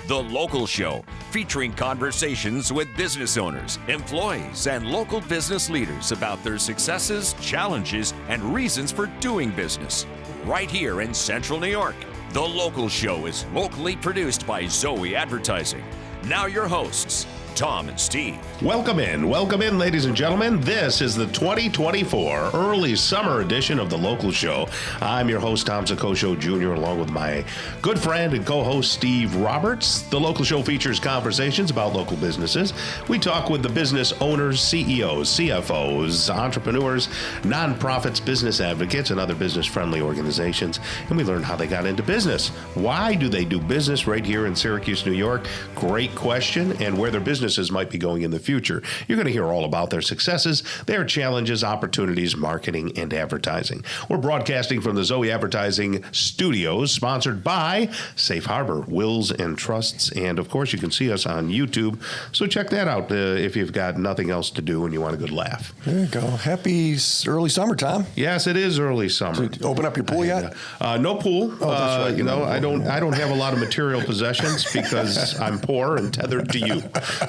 The Local Show, featuring conversations with business owners, employees, and local business leaders about their successes, challenges, and reasons for doing business. Right here in Central New York. The Local Show is locally produced by Zoey Advertising. Now your hosts, Tom and Steve. Welcome in, ladies and gentlemen. This is the 2024 early summer edition of The Local Show. I'm your host, Tom Soccocio Jr., along with my good friend and co-host, Steve Roberts. The Local Show features conversations about local businesses. We talk with the business owners, CEOs, CFOs, entrepreneurs, nonprofits, business advocates, and other business-friendly organizations, and we learn how they got into business. Why do they do business right here in Syracuse, New York? Great question, and where their businesses might be going in the future. You're going to hear all about their successes, their challenges, opportunities, marketing, and advertising. We're broadcasting from the Zoey Advertising Studios, sponsored by Safe Harbor, Wills and Trusts, and of course you can see us on YouTube, so check that out if you've got nothing else to do and you want a good laugh. There you go. Happy early summer, Tom. Yes, it is early summer. So open up your pool yet? No pool. Oh, that's right. I don't have a lot of material possessions because I'm poor and tethered to you.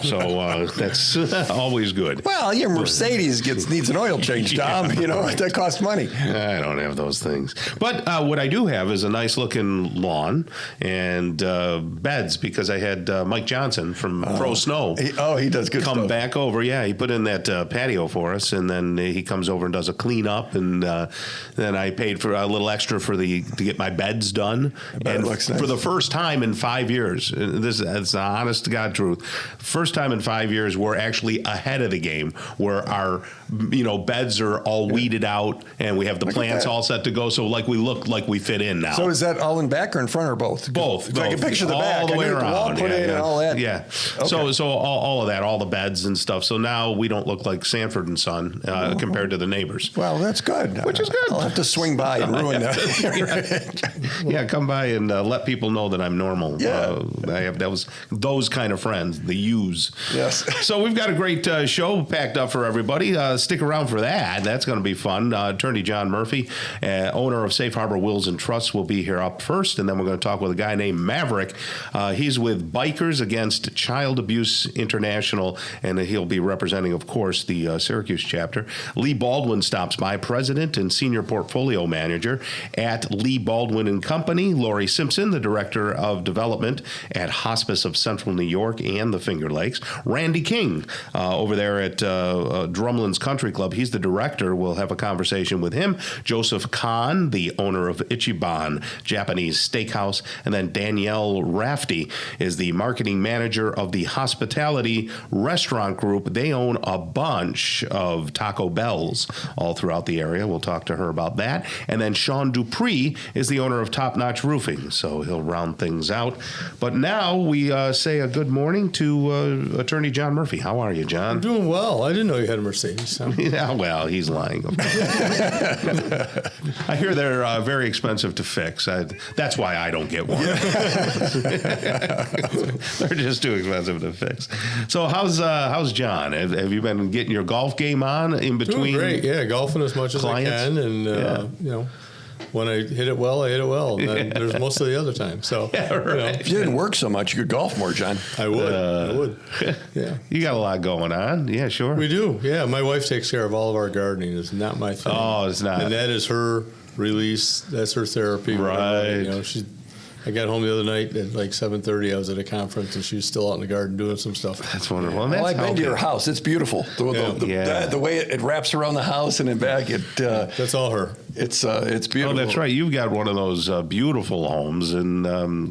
So that's always good. Well, your Mercedes needs an oil change, Tom. Yeah, right. That costs money. I don't have those things. But what I do have is a nice looking lawn and beds, because I had Mike Johnson from Pro Snow. He does good come stuff. back over. Yeah, he put in that patio for us, and then he comes over and does a cleanup, and then I paid for a little extra to get my beds done. And looks nice. For the first time in 5 years, that's the honest to God truth. First time in 5 years, we're actually ahead of the game, where our beds are all weeded out and we have the plants all set to go. So we look like we fit in now. So is that all in back or in front or both? Both. I can picture the back. All the way around. The wall put in and all that. Yeah. Okay. So all of that, all the beds and stuff. So now we don't look like Sanford and Son compared to the neighbors. Well, that's good. Which is good. I'll have to swing by and ruin that. Yeah, come by and let people know that I'm normal. Yeah. I have those kind of friends, the U's. Yes. So we've got a great show packed up for everybody. Stick around for that. That's going to be fun. Attorney John Murphy, owner of Safe Harbor Wills and Trusts, will be here up first, and then we're going to talk with a guy named Maverick. He's with Bikers Against Child Abuse International, and he'll be representing, of course, the Syracuse chapter. Leigh Baldwin stops by, president and senior portfolio manager at Leigh Baldwin Company. Lori Simpson, the director of development at Hospice of Central New York and the Finger Lakes. Randy King, over there at Drumlins Country Club. He's the director. We'll have a conversation with him. Joseph Kahn, the owner of Ichiban Japanese Steakhouse. And then Danielle Rafty is the marketing manager of the Hospitality Restaurant Group. They own a bunch of Taco Bells all throughout the area. We'll talk to her about that. And then Sean Dupree is the owner of Top Notch Roofing, so he'll round things out. But now we say a good morning to Attorney John Murphy. How are you, John? I'm doing well. I didn't know you had a Mercedes. Huh? Yeah, well, he's lying. I hear they're very expensive to fix. That's why I don't get one. They're just too expensive to fix. So how's John? Have you been getting your golf game on in between? Doing great. Yeah, golfing as much clients? as I can, and when I hit it well, I hit it well. And then there's most of the other time. So If you didn't work so much, you could golf more, John. I would. Yeah. You got a lot going on. Yeah, sure. We do. Yeah, my wife takes care of all of our gardening. It's not my thing. Oh, it's not. And that is her release. That's her therapy. Right. I got home the other night at like 7:30. I was at a conference, and she was still out in the garden doing some stuff. That's wonderful. Well, I've been to your house. It's beautiful. The way it wraps around the house and then back. That's all her. It's beautiful. Oh, that's right. You've got one of those beautiful homes in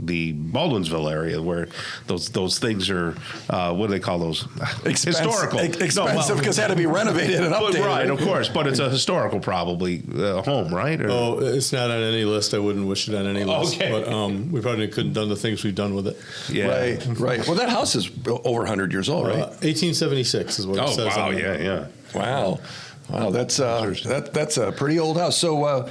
the Baldwinsville area where those things are, what do they call those? Historical. Expensive because it had to be renovated and updated. Right, of course. But it's a historical probably home, right? Oh, it's not on any list. I wouldn't wish it on any list. Okay. But we probably couldn't have done the things we've done with it. Yeah. Right. Well, that house is over 100 years old, right? 1876 is what it says. Oh, wow. on it. Yeah. Wow, that's a pretty old house. So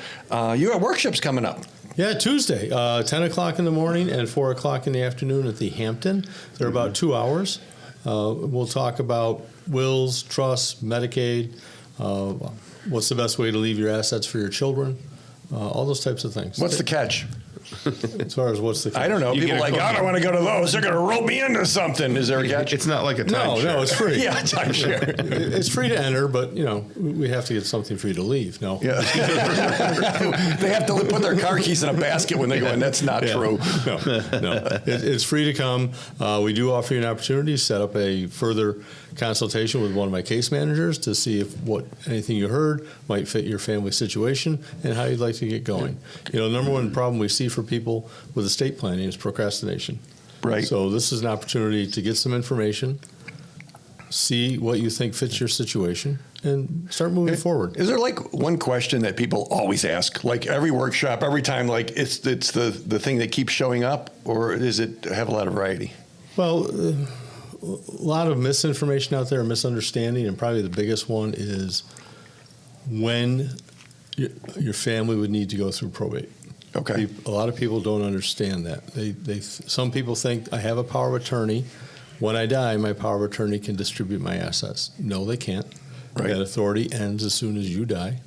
you have workshops coming up. Yeah, Tuesday, 10 o'clock in the morning and 4 o'clock in the afternoon at the Hampton. They're about 2 hours. We'll talk about wills, trusts, Medicaid, what's the best way to leave your assets for your children, all those types of things. What's the catch? As far as what's the catch? I don't know. You People get are a like, cookie. I don't want to go to those. They're going to rope me into something. Is there a catch? It's not like a timeshare. No, it's free. Yeah, timeshare. It's free to enter, but we have to get something for you to leave. No. Yeah. They have to put their car keys in a basket when they go in. That's not true. No. It's free to come. We do offer you an opportunity to set up a further consultation with one of my case managers to see if anything you heard might fit your family situation and how you'd like to get going. The number one problem we see for people with estate planning is procrastination. Right. So this is an opportunity to get some information, see what you think fits your situation, and start moving forward. Is there like one question that people always ask, like every workshop, every time, like it's the thing that keeps showing up, or does it have a lot of variety? Well, a lot of misinformation out there, misunderstanding, and probably the biggest one is when your family would need to go through probate. Okay. A lot of people don't understand that. Some people think I have a power of attorney. When I die, my power of attorney can distribute my assets. No, they can't. Right. That authority ends as soon as you die.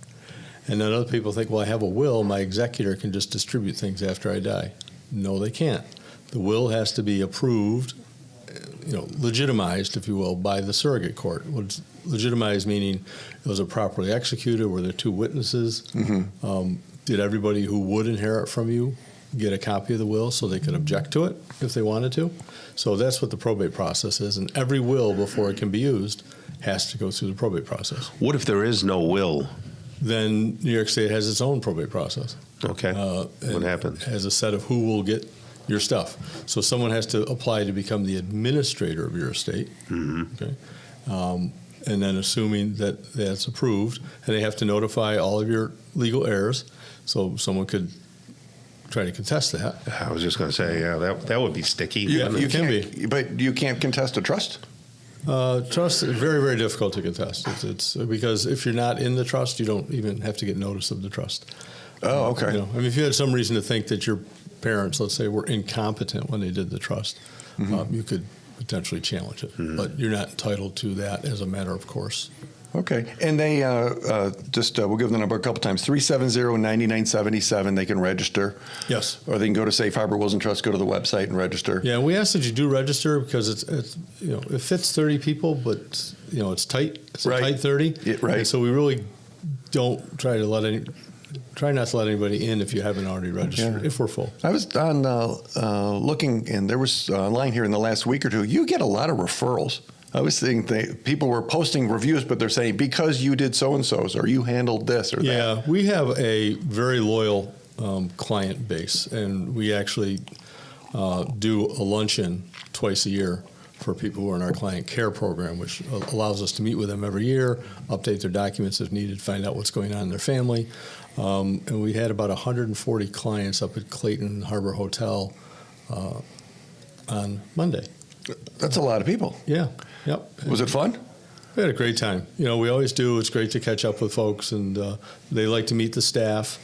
And then other people think, well, I have a will. My executor can just distribute things after I die. No, they can't. The will has to be approved, legitimized, if you will, by the surrogate court. What's legitimized meaning was it properly executed? Were there two witnesses? Mm-hmm. Did everybody who would inherit from you get a copy of the will so they could object to it if they wanted to? So that's what the probate process is. And every will, before it can be used, has to go through the probate process. What if there is no will? Then New York State has its own probate process. Okay. What happens? Has a set of who will get your stuff. So someone has to apply to become the administrator of your estate. Mm-hmm. Okay. And then assuming that that's approved, and they have to notify all of your legal heirs, so someone could try to contest that. I was just going to say, that would be sticky. It can be. But you can't contest a trust? Trust is very, very difficult to contest. It's because if you're not in the trust, you don't even have to get notice of the trust. Oh, okay. If you had some reason to think that your parents, let's say, were incompetent when they did the trust, mm-hmm. you could potentially challenge it. Mm-hmm. But you're not entitled to that as a matter of course. Okay. And they we'll give the number a couple times, 370-9977. They can register. Yes. Or they can go to Safe Harbor Wills and Trust, go to the website and register. Yeah, we ask that you do register because it's it fits 30 people, but it's tight. It's a tight 30. Yeah, right. And so we really don't try not to let anybody in if you haven't already registered, if we're full. I was on looking, and there was online here in the last week or two, you get a lot of referrals. I was thinking people were posting reviews, but they're saying, because you did so-and-so's, or you handled this or that. Yeah, we have a very loyal client base, and we actually do a luncheon twice a year for people who are in our client care program, which allows us to meet with them every year, update their documents if needed, find out what's going on in their family. And we had about 140 clients up at Clayton Harbor Hotel on Monday. That's a lot of people. Yeah. Yep. Was it fun? We had a great time. We always do. It's great to catch up with folks, and they like to meet the staff.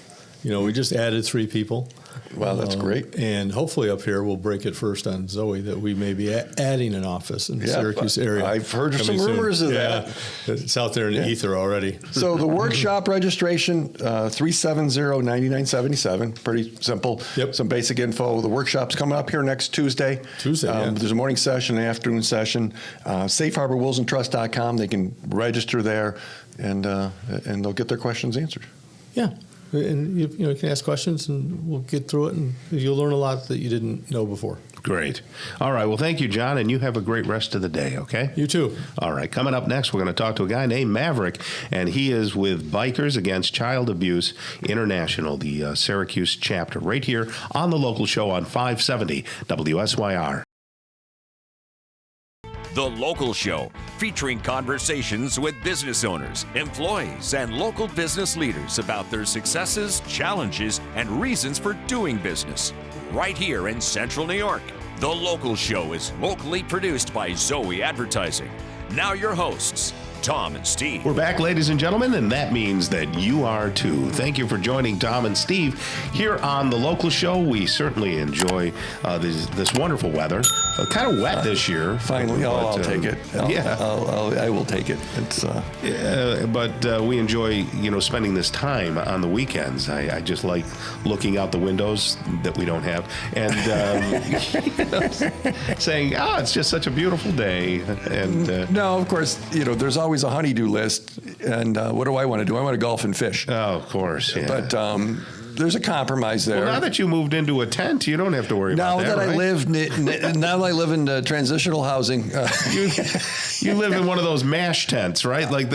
We just added 3 people. Wow, that's great. And hopefully up here we'll break it first on Zoey that we may be adding an office in the Syracuse area. I've heard some rumors of that. It's out there in the ether already. So the workshop registration, 370-9977. Pretty simple. Yep. Some basic info. The workshop's coming up here next Tuesday. There's a morning session, an afternoon session. SafeHarborWillsandTrust.com. They can register there, and they'll get their questions answered. Yeah. And you can ask questions, and we'll get through it, and you'll learn a lot that you didn't know before. Great. All right. Well, thank you, John, and you have a great rest of the day, okay? You too. All right. Coming up next, we're going to talk to a guy named Maverick, and he is with Bikers Against Child Abuse International, the Syracuse chapter, right here on the local show on 570 WSYR. The Local Show, featuring conversations with business owners, employees, and local business leaders about their successes, challenges, and reasons for doing business. Right here in Central New York. The Local Show is locally produced by Zoey Advertising. Now your hosts, Tom and Steve. We're back, ladies and gentlemen, and that means that you are too. Thank you for joining Tom and Steve here on the local show. We certainly enjoy this wonderful weather. Kind of wet this year. Finally, I'll take it. I will take it. It's but we enjoy spending this time on the weekends. I just like looking out the windows that we don't have and saying, it's just such a beautiful day. And no, of course, there's always a honey-do list. And what do I want to do? I want to golf and fish. Oh, of course. Yeah. But there's a compromise there. Well, now that you moved into a tent, you don't have to worry about that. Now that I live in transitional housing. You live in one of those MASH tents, right? Like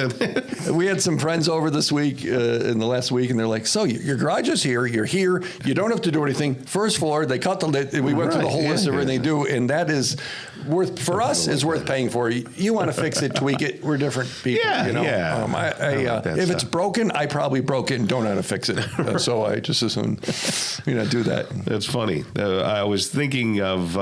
we had some friends over this week, in the last week, and they're like, so your garage is here, you're here, you don't have to do anything. First floor, they cut we went through the whole list of everything they do, and that is worth, for us, is worth paying for. You want to fix it, tweak it, we're different people. If it's broken, I probably broke it and don't know how to fix it. So I just assume do that. That's funny. I was thinking of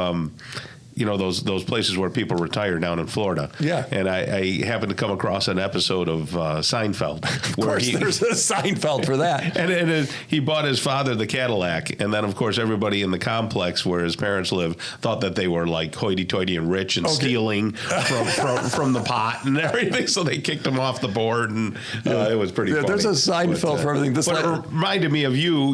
those places where people retire down in Florida. Yeah. And I happened to come across an episode of Seinfeld. Of course, there's a Seinfeld for that. And he bought his father the Cadillac. And then, of course, everybody in the complex where his parents live thought that they were like hoity-toity and rich and stealing from the pot and everything. So they kicked him off the board. And it was pretty funny. There's a Seinfeld for everything. But it reminded me of you,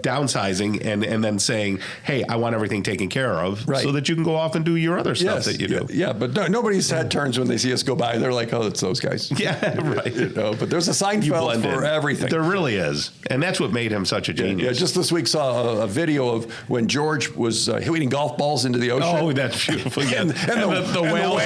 downsizing and then saying, hey, I want everything taken care of. Right. So that you can go off and do your other stuff that you do. Yeah, but nobody's had turns when they see us go by. They're like, oh, it's those guys. Yeah, right. But there's a Seinfeld for everything. There really is. And that's what made him such a genius. Yeah, just this week saw a video of when George was hitting golf balls into the ocean. Oh, that's beautiful. Yeah. and the whale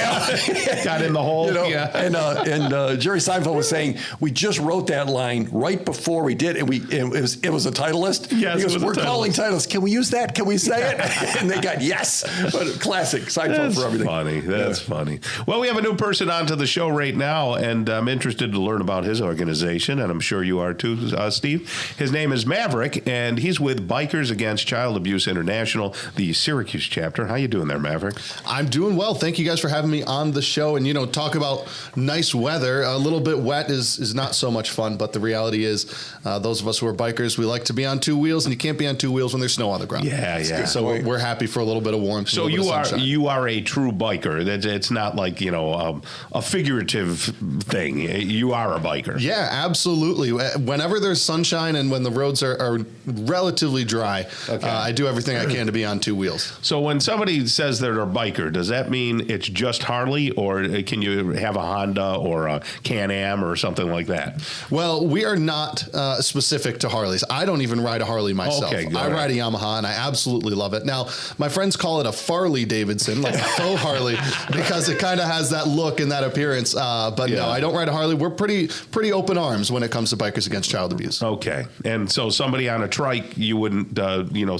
got in the hole. And Jerry Seinfeld was saying, we just wrote that line right before we did, and it was a Titleist. Yes, he goes, we're calling Titleist. Can we use that? Can we say it? And they got yes. But classic Seinfeld for everything. That's funny. Well, we have a new person onto the show right now, and I'm interested to learn about his organization, and I'm sure you are too, Steve. His name is Maverick, and he's with Bikers Against Child Abuse International, the Syracuse chapter. How you doing there, Maverick? I'm doing well. Thank you guys for having me on the show. And, talk about nice weather. A little bit wet is not so much fun, but the reality is those of us who are bikers, we like to be on two wheels, and you can't be on two wheels when there's snow on the ground. Yeah. So we're happy for a little bit of warmth. So you are a true biker. It's not like a figurative thing. You are a biker. Yeah, absolutely. Whenever there's sunshine and when the roads are relatively dry, I do everything I can to be on two wheels. So when somebody says they're a biker, does that mean it's just Harley, or can you have a Honda or a Can-Am or something like that? Well, we are not specific to Harleys. I don't even ride a Harley myself. Okay, I ride a Yamaha, and I absolutely love it. Now, my friends call it a Farley Davidson, like a faux Harley, because it kind of has that look and that appearance. But no, I don't ride a Harley. We're pretty open arms when it comes to Bikers Against Child Abuse. Okay. And so somebody on a trike, you wouldn't,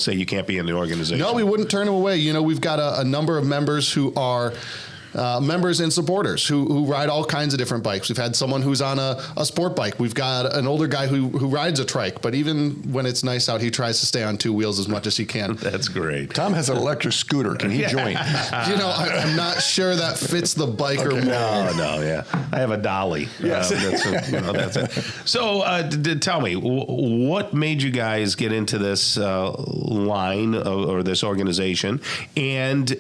say you can't be in the organization? No, we wouldn't turn them away. We've got a number of members who are members and supporters who ride all kinds of different bikes. We've had someone who's on a sport bike. We've got an older guy who rides a trike, but even when it's nice out, he tries to stay on two wheels as much as he can. That's great. Tom has an electric scooter. Can he join? I'm not sure that fits the biker mold. No, yeah. I have a dolly. Yes. That's it. So tell me, what made you guys get into this line or this organization? And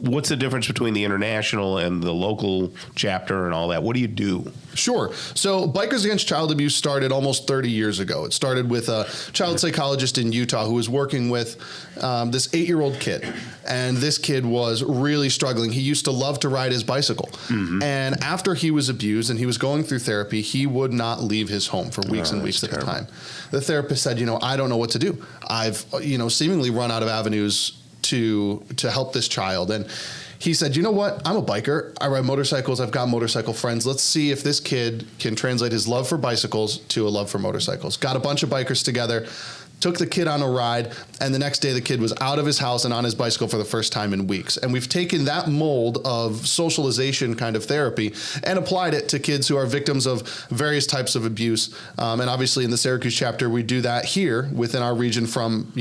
what's the difference between the international and the local chapter and all that? What do you do? Sure. So Bikers Against Child Abuse started almost 30 years ago. It started with a child psychologist in Utah who was working with this 8-year-old kid. And this kid was really struggling. He used to love to ride his bicycle. Mm-hmm. And after he was abused and he was going through therapy, he would not leave his home for weeks and weeks at a time. The therapist said, I don't know what to do. I've, seemingly run out of avenues to help this child. And he said, you know what? I'm a biker. I ride motorcycles. I've got motorcycle friends. Let's see if this kid can translate his love for bicycles to a love for motorcycles. Got a bunch of bikers together, took the kid on a ride, and the next day the kid was out of his house and on his bicycle for the first time in weeks. And we've taken that mold of socialization kind of therapy and applied it to kids who are victims of various types of abuse. And obviously in the Syracuse chapter, we do that here within our region from,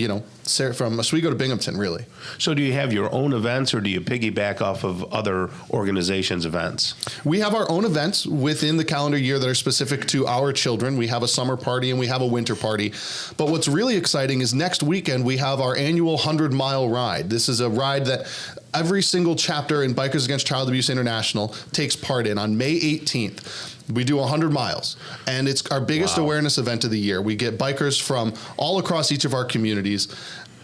Oswego to Binghamton, really. So do you have your own events, or do you piggyback off of other organizations' events? We have our own events within the calendar year that are specific to our children. We have a summer party and we have a winter party. But what's really exciting is next weekend we have our annual 100-mile ride. This is a ride that every single chapter in Bikers Against Child Abuse International takes part in on May 18th. We do 100 miles, and it's our biggest awareness event of the year. We get bikers from all across each of our communities,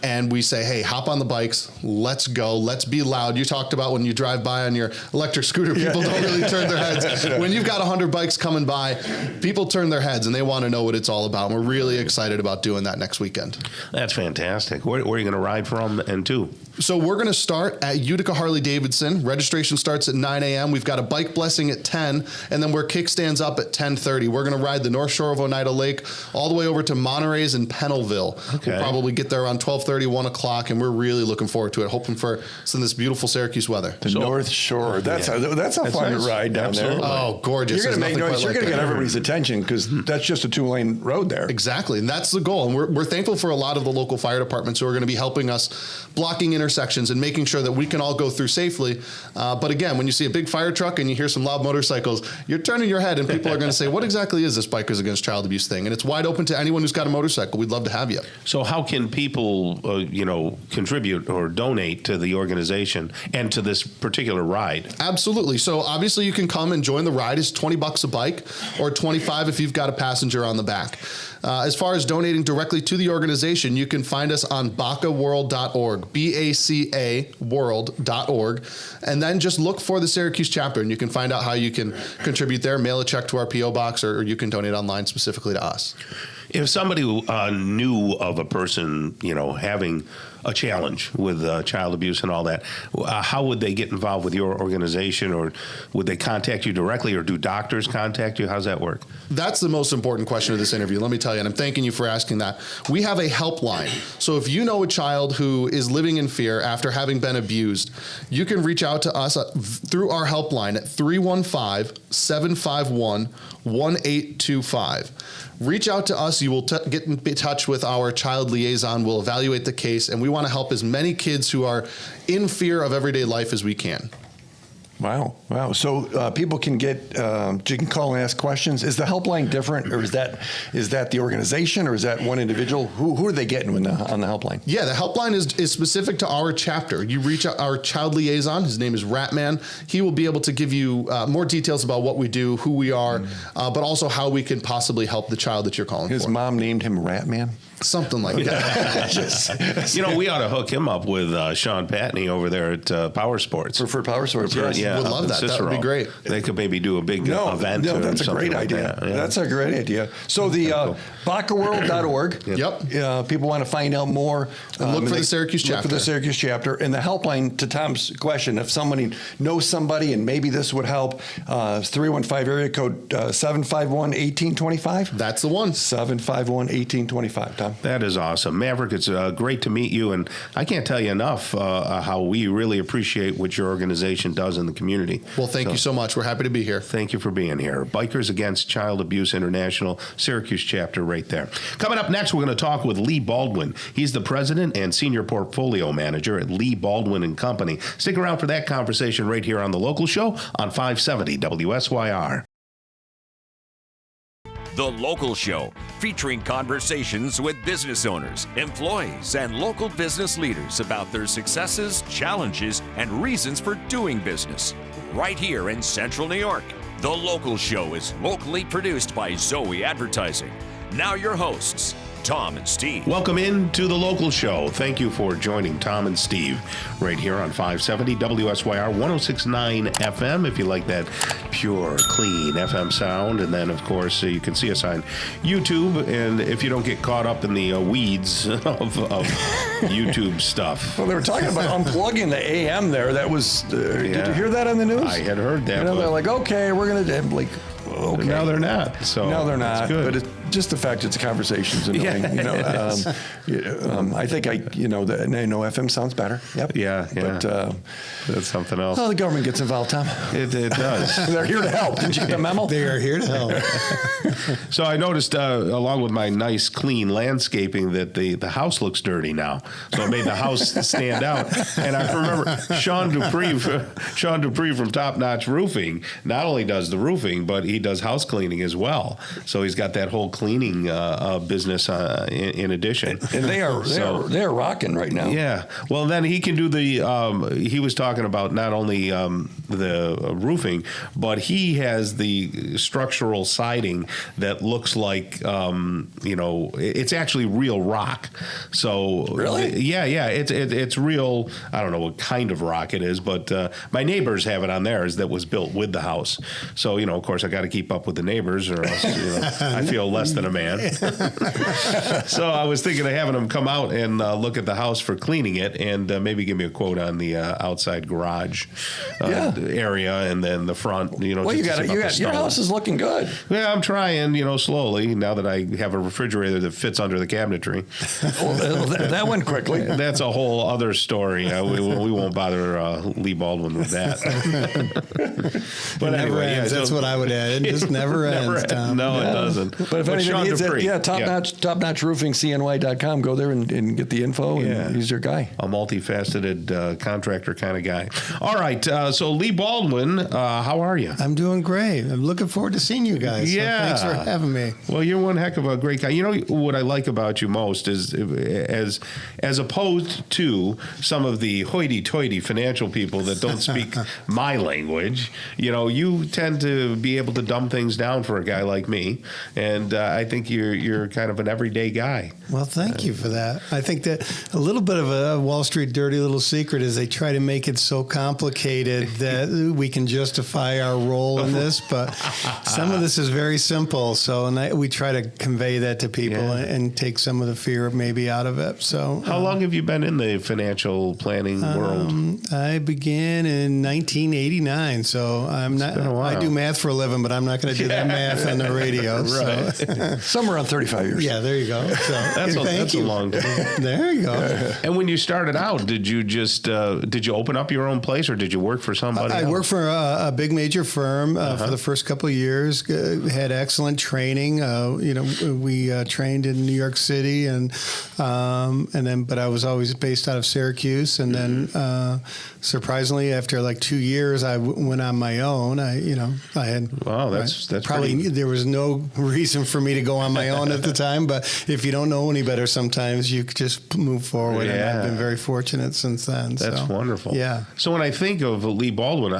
and we say, hey, hop on the bikes, let's go, let's be loud. You talked about when you drive by on your electric scooter, people don't really turn their heads. When you've got 100 bikes coming by, people turn their heads, and they want to know what it's all about. And we're really excited about doing that next weekend. That's fantastic. Where are you going to ride from and to? So we're going to start at Utica Harley-Davidson. Registration starts at 9 a.m. We've got a bike blessing at 10, and then we're kickstands up at 10:30. We're going to ride the North Shore of Oneida Lake all the way over to Monterey's and Pennellville. Okay. We'll probably get there around 12:30, 1 o'clock, and we're really looking forward to it, hoping for some of this beautiful Syracuse weather. The North Shore. That's a fun nice. ride down Absolutely. there. Oh, gorgeous. You're going to make noise. You're going to get everybody's attention because that's just a 2-lane road there. Exactly, and that's the goal. And we're thankful for a lot of the local fire departments who are going to be helping us blocking intersections and making sure that we can all go through safely. But again, when you see a big fire truck and you hear some loud motorcycles, you're turning your head and people are going to say, what exactly is this Bikers Against Child Abuse thing? And it's wide open to anyone who's got a motorcycle. We'd love to have you. So how can people, contribute or donate to the organization and to this particular ride? Absolutely. So obviously you can come and join the ride. It's $20 a bike or $25 if you've got a passenger on the back. As far as donating directly to the organization, you can find us on bacaworld.org, BACA world.org, and then just look for the Syracuse chapter, and you can find out how you can contribute there, mail a check to our P.O. box, or you can donate online specifically to us. If somebody knew of a person, having a challenge with child abuse and all that, how would they get involved with your organization, or would they contact you directly, or do doctors contact you? How's that work? That's the most important question of this interview. Let me tell you, and I'm thanking you for asking that. We have a helpline. So if you know a child who is living in fear after having been abused, you can reach out to us through our helpline at 315-751-1825. Reach out to us. You will get in touch with our child liaison. We'll evaluate the case, and we want to help as many kids who are in fear of everyday life as we can. Wow. So people can you can call and ask questions. Is the helpline different, or is that the organization, or is that one individual? Who are they getting on the helpline? Yeah, the helpline is specific to our chapter. You reach out our child liaison. His name is Ratman. He will be able to give you more details about what we do, who we are, but also how we can possibly help the child that you're calling for. His mom named him Ratman? Something like that. We ought to hook him up with Sean Patney over there at Power Sports. For Power Sports, yes. Yeah, would love that. That would be great. They could maybe do a big event. No, that's a great idea. That. Yeah. That's a great idea. So the bacaworld.org. Yep. People want to find out more. And look for the Syracuse chapter. Look for the Syracuse chapter. And the helpline, to Tom's question, if somebody knows somebody and maybe this would help, 315 area code 751-1825. That's the one. 751-1825, Tom. That is awesome. Maverick, it's great to meet you, and I can't tell you enough how we really appreciate what your organization does in the community. Well, thank you so much. We're happy to be here. Thank you for being here. Bikers Against Child Abuse International, Syracuse chapter right there. Coming up next, we're going to talk with Leigh Baldwin. He's the president and senior portfolio manager at Leigh Baldwin Company. Stick around for that conversation right here on The Local Show on 570 WSYR. The Local Show, featuring conversations with business owners, employees, and local business leaders about their successes, challenges, and reasons for doing business. Right here in Central New York. The Local Show is locally produced by Zoey Advertising. Now your hosts, Tom and Steve. Welcome into The Local Show. Thank you for joining Tom and Steve right here on 570 WSYR 106.9 FM if you like that pure, clean FM sound. And then, of course, you can see us on YouTube. And if you don't get caught up in the weeds of YouTube stuff. Well, they were talking about unplugging the AM there. That was, did you hear that on the news? I had heard that. They're like, okay, we're going to, like, okay. Now they're not. So no, they're not. good. But just the fact it's a conversation is annoying. I think I know FM sounds better. Yep. Yeah. But that's something else. the government gets involved, Tom. It does. They're here to help. Didn't you get the memo? They are here to help. So I noticed, along with my nice, clean landscaping, that the house looks dirty now. So it made the house stand out. And I remember Sean Dupree from Top Notch Roofing not only does the roofing, but he does house cleaning as well. So he's got that whole cleaning business in addition. And they are rocking right now. Yeah. Well, then he can do he was talking about not only the roofing, but he has the structural siding that looks like, it's actually real rock. So really? Yeah. It's real. I don't know what kind of rock it is, but my neighbors have it on theirs that was built with the house. So, of course, I got to keep up with the neighbors or else I feel less than a man. So I was thinking of having them come out and look at the house for cleaning it and maybe give me a quote on the outside garage area and then the front. Well, your house is looking good. Yeah, I'm trying, slowly now that I have a refrigerator that fits under the cabinetry. That went quickly. That's a whole other story. We won't bother Leigh Baldwin with that. But anyway, that's what I would add. It just never ends, Tom. No, it doesn't. But if anyone needs it, top-notch roofing, CNY.com. Go there and get the info, and he's your guy. A multifaceted contractor kind of guy. All right, so Leigh Baldwin, how are you? I'm doing great. I'm looking forward to seeing you guys. Yeah. So thanks for having me. Well, you're one heck of a great guy. You know what I like about you most is as opposed to some of the hoity-toity financial people that don't speak my language, you tend to be able to dumb things down for a guy like me, and I think you're kind of an everyday guy. Well, thank you for that. I think that a little bit of a Wall Street dirty little secret is they try to make it so complicated that we can justify our role in this, but some of this is very simple. So, we try to convey that to people and take some of the fear maybe out of it. So, how long have you been in the financial planning world? I began in 1989, so I'm not. I do math for a living, but I'm not going to do that math on the radio. Right. So. Somewhere around 35 years. Yeah, there you go. So, that's a long time. There you go. And when you started out, did you open up your own place or did you work for somebody else? I worked for a big major firm for the first couple of years. Had excellent training. We trained in New York City, but I was always based out of Syracuse. And then, surprisingly, after like 2 years, I went on my own. I had. Wow, that's probably pretty... there was no reason for me to go on my own at the time. But if you don't know any better, sometimes you just move forward. Yeah. And I've been very fortunate since then. That's wonderful. Yeah. So when I think of Leigh Baldwin,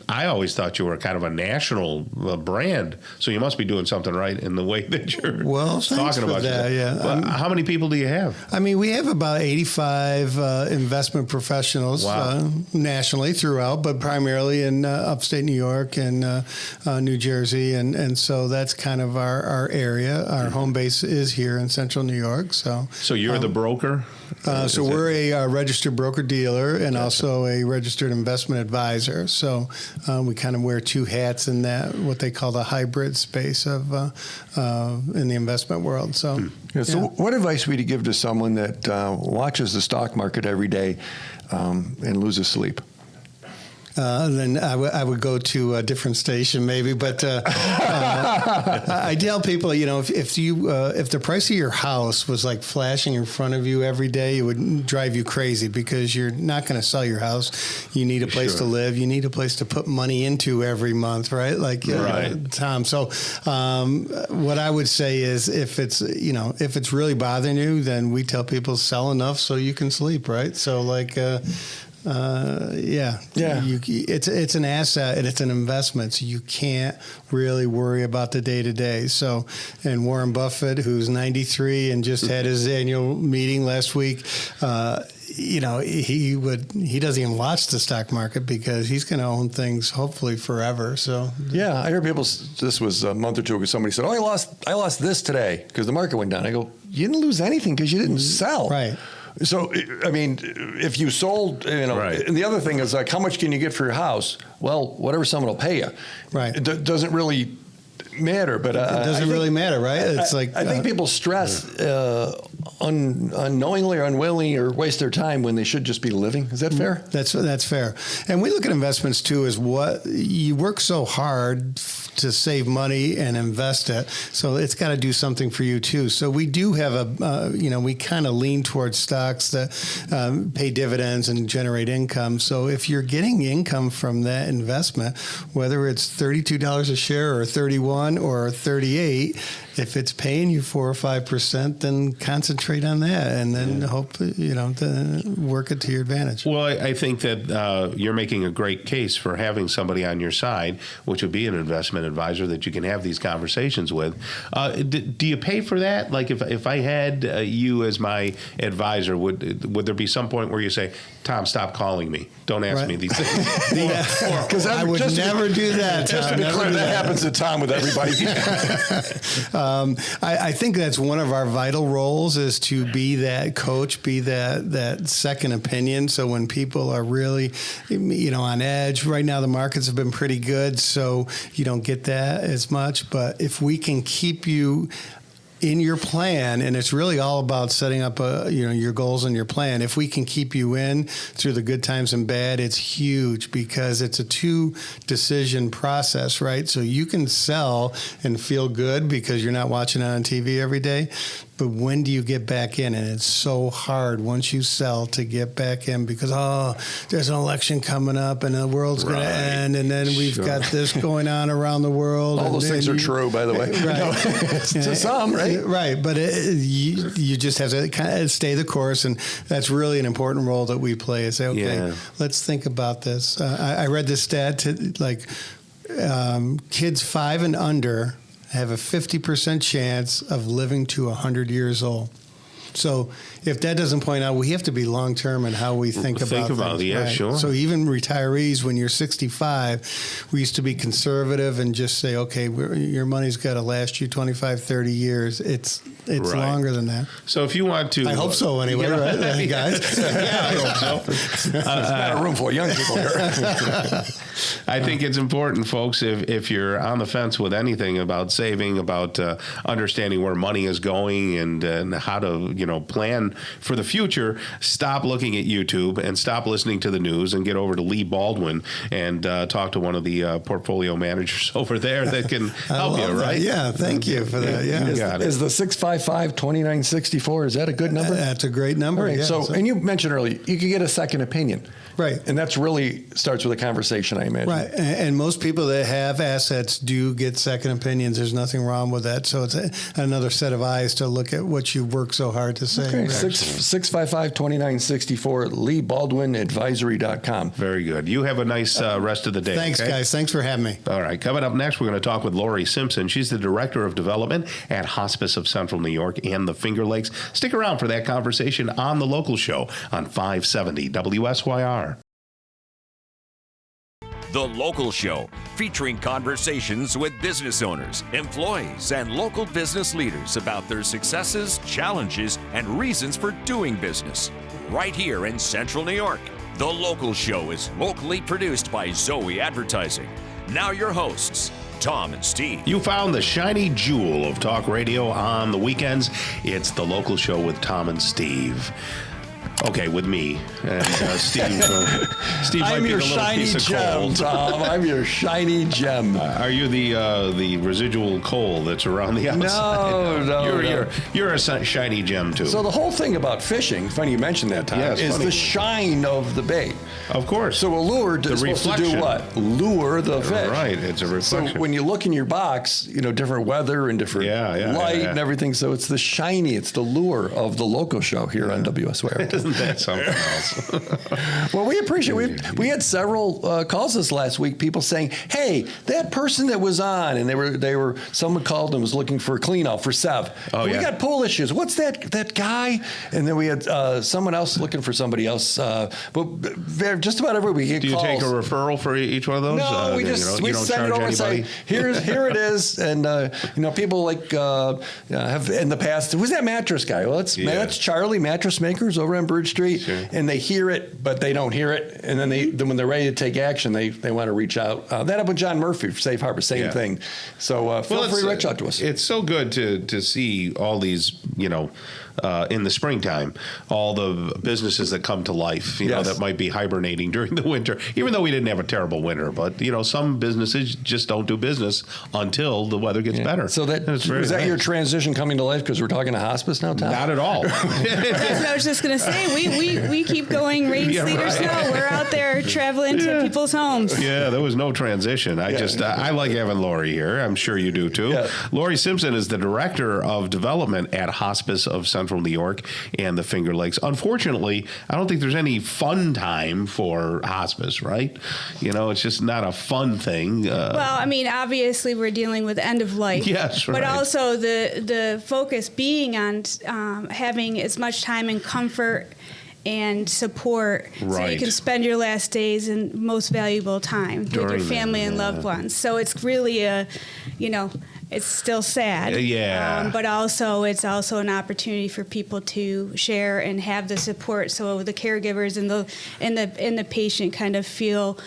I always thought you were kind of a national brand. So you must be doing something right in the way that you're talking about that. Yeah. Well, how many people do you have? I mean, we have about 85 investment professionals nationally throughout, but primarily in upstate New York and New Jersey, and so that's kind of our area. Our home base is here in Central New York. So you're the broker? So we're a registered broker-dealer and also a registered investment advisor. So we kind of wear two hats in that, what they call the hybrid space of in the investment world. So, what advice would you give to someone that watches the stock market every day and loses sleep? Then I would go to a different station maybe, but I tell people, if the price of your house was like flashing in front of you every day, it would drive you crazy because you're not going to sell your house. You need a place to live. You need a place to put money into every month, right? Tom. So what I would say is if it's really bothering you, then we tell people sell enough so you can sleep, right? So it's an asset and it's an investment, so you can't really worry about the day to day. So, and Warren Buffett, who's 93 and just had his annual meeting last week, he doesn't even watch the stock market because he's going to own things hopefully forever. So I heard people. This was a month or two ago. Somebody said, "Oh, I lost this today because the market went down." I go, "You didn't lose anything because you didn't sell." Right. So, I mean, if you sold, and the other thing is like, how much can you get for your house? Well, whatever someone will pay you. Right. It doesn't really matter, but it doesn't really matter, right? It's I think people stress unknowingly or unwillingly or waste their time when they should just be living. Is that fair? That's fair. And we look at investments too as what you work so hard to save money and invest it, so it's got to do something for you too. So we do have we kind of lean towards stocks that pay dividends and generate income. So if you're getting income from that investment, whether it's $32 a share or 31 or 38, if it's paying you 4 or 5%, then concentrate on that, and then hope to work it to your advantage. Well, I think that you're making a great case for having somebody on your side, which would be an investment advisor that you can have these conversations with. Do you pay for that? Like if I had you as my advisor, would there be some point where you say, Tom, stop calling me. Don't ask me these things. Because I would never do that. Just to be clear, that happens to Tom with everybody. I think that's one of our vital roles, is to be that coach, be that second opinion. So when people are really, on edge, right now the markets have been pretty good, so you don't get that as much. But if we can keep you in your plan, and it's really all about setting up your goals and your plan. If we can keep you in through the good times and bad, it's huge, because it's a 2-decision process, right? So you can sell and feel good because you're not watching it on TV every day. But when do you get back in? And it's so hard once you sell to get back in, because, there's an election coming up and the world's going to end. And then we've got this going on around the world. All those things are true, by the way. Right. To some, right? Right. But you just have to kind of stay the course. And that's really an important role that we play, is say, okay, let's think about this. I read this stat kids 5 and under have a 50% chance of living to 100 years old. So if that doesn't point out, we have to be long-term in how we think about things. Yeah, right? Sure. So even retirees, when you're 65, we used to be conservative and just say, okay, your money's got to last you 25, 30 years. It's longer than that. So if you want to... I hope so anyway, right, guys? Yeah, I hope so. There's not a room full of young people here. I think it's important, folks, if you're on the fence with anything about saving, about understanding where money is going and how to, plan for the future, stop looking at YouTube and stop listening to the news and get over to Leigh Baldwin and talk to one of the portfolio managers over there that can help you, right? Yeah, thank you for that. Yeah, you got it. Is the 655-2964, is that a good number? That's a great number. All right, yeah, and you mentioned earlier, you could get a second opinion. Right. And that's really starts with a conversation, I imagine. Right. And most people that have assets do get second opinions. There's nothing wrong with that. So it's another set of eyes to look at what you work so hard to say. Okay. 655-2964, LeighBaldwinAdvisory.com. Very good. You have a nice rest of the day. Thanks, guys. Thanks for having me. All right. Coming up next, we're going to talk with Lori Simpson. She's the Director of Development at Hospice of Central New York and the Finger Lakes. Stick around for that conversation on The Local Show on 570 WSYR. The Local Show, featuring conversations with business owners, employees, and local business leaders about their successes, challenges, and reasons for doing business. Right here in Central New York. The Local Show is locally produced by Zoey Advertising. Now your hosts, Tom and Steve. You found the shiny jewel of talk radio on the weekends. It's The Local Show with Tom and Steve. Okay, with me and Steve. Steve might be a little piece of coal. Tom. I'm your shiny gem. Are you the residual coal that's around the outside? No. You're a shiny gem too. So the whole thing about fishing, funny you mentioned that, Tom, is the shine of the bait. Of course. So a lure is supposed to do what? Lure the fish. Right. It's a reflection. So when you look in your box, different weather and different light and everything. So it's the shiny, it's the lure of the Local Show here on WSYR. Isn't that something else? Well, we appreciate we had several calls this last week, people saying, hey, that person that was on, and they were someone called and was looking for a clean out for Sev. We got pool issues. What's that guy? And then we had someone else looking for somebody else. But just about every week we get calls. Do you take a referral for each one of those? No, we send it over and say, here it is. And people have in the past, who's that mattress guy? Well, that's Charlie Mattress Makers over on Bridge Church Street, and they hear it, but they don't hear it. And then when they're ready to take action, they want to reach out. That happened with John Murphy for Safe Harbor, same thing. So feel free to reach out to us. It's so good to see all these, in the springtime, all the businesses that come to life, you know, that might be hibernating during the winter, even though we didn't have a terrible winter. But, some businesses just don't do business until the weather gets better. So was that your transition coming to life because we're talking to hospice now, Tom? Not at all. That's what I was just going to say. We keep going rain, sleet, or snow. We're out there traveling to people's homes. Yeah, there was no transition. I like having Lori here. I'm sure you do too. Yeah. Lori Simpson is the Director of Development at Hospice of Central New York and the Finger Lakes. Unfortunately, I don't think there's any fun time for hospice, right? It's just not a fun thing. Well, I mean, obviously we're dealing with end of life. Yes, right. But also the focus being on having as much time and comfort and support so you can spend your last days and most valuable time with your family and loved ones. So it's really it's still sad. Yeah. But also it's also an opportunity for people to share and have the support so the caregivers and the patient kind of feel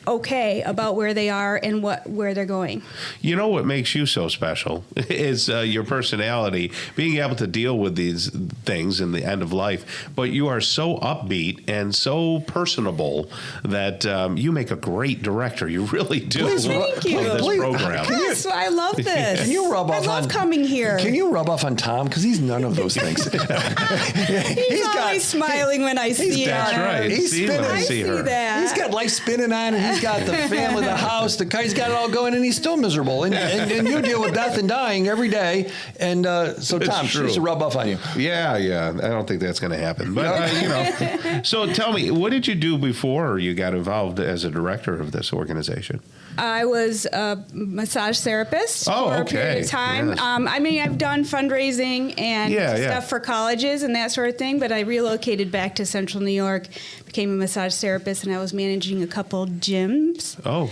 okay about where they are and where they're going. What makes you so special is your personality, being able to deal with these things in the end of life. But you are so upbeat and so personable that you make a great director. You really do. Please, thank you. Of this program. Yes, I love this. Can you rub off I love coming here. Can you rub off on Tom? Because he's none of those things. He's always smiling when I see him. That's right. He's spinning. I see that. He's got life spinning on, and he's got the family, the house, the car. He's got it all going, and he's still miserable. And you deal with death and dying every day. And so, Tom, she needs to rub off on you. Yeah. I don't think that's going to happen. But, So tell me, what did you do before you got involved as a director of this organization? I was a massage therapist for a period of time. Yes. I've done fundraising and stuff for colleges and that sort of thing, but I relocated back to Central New York, became a massage therapist, and I was managing a couple gyms. Oh,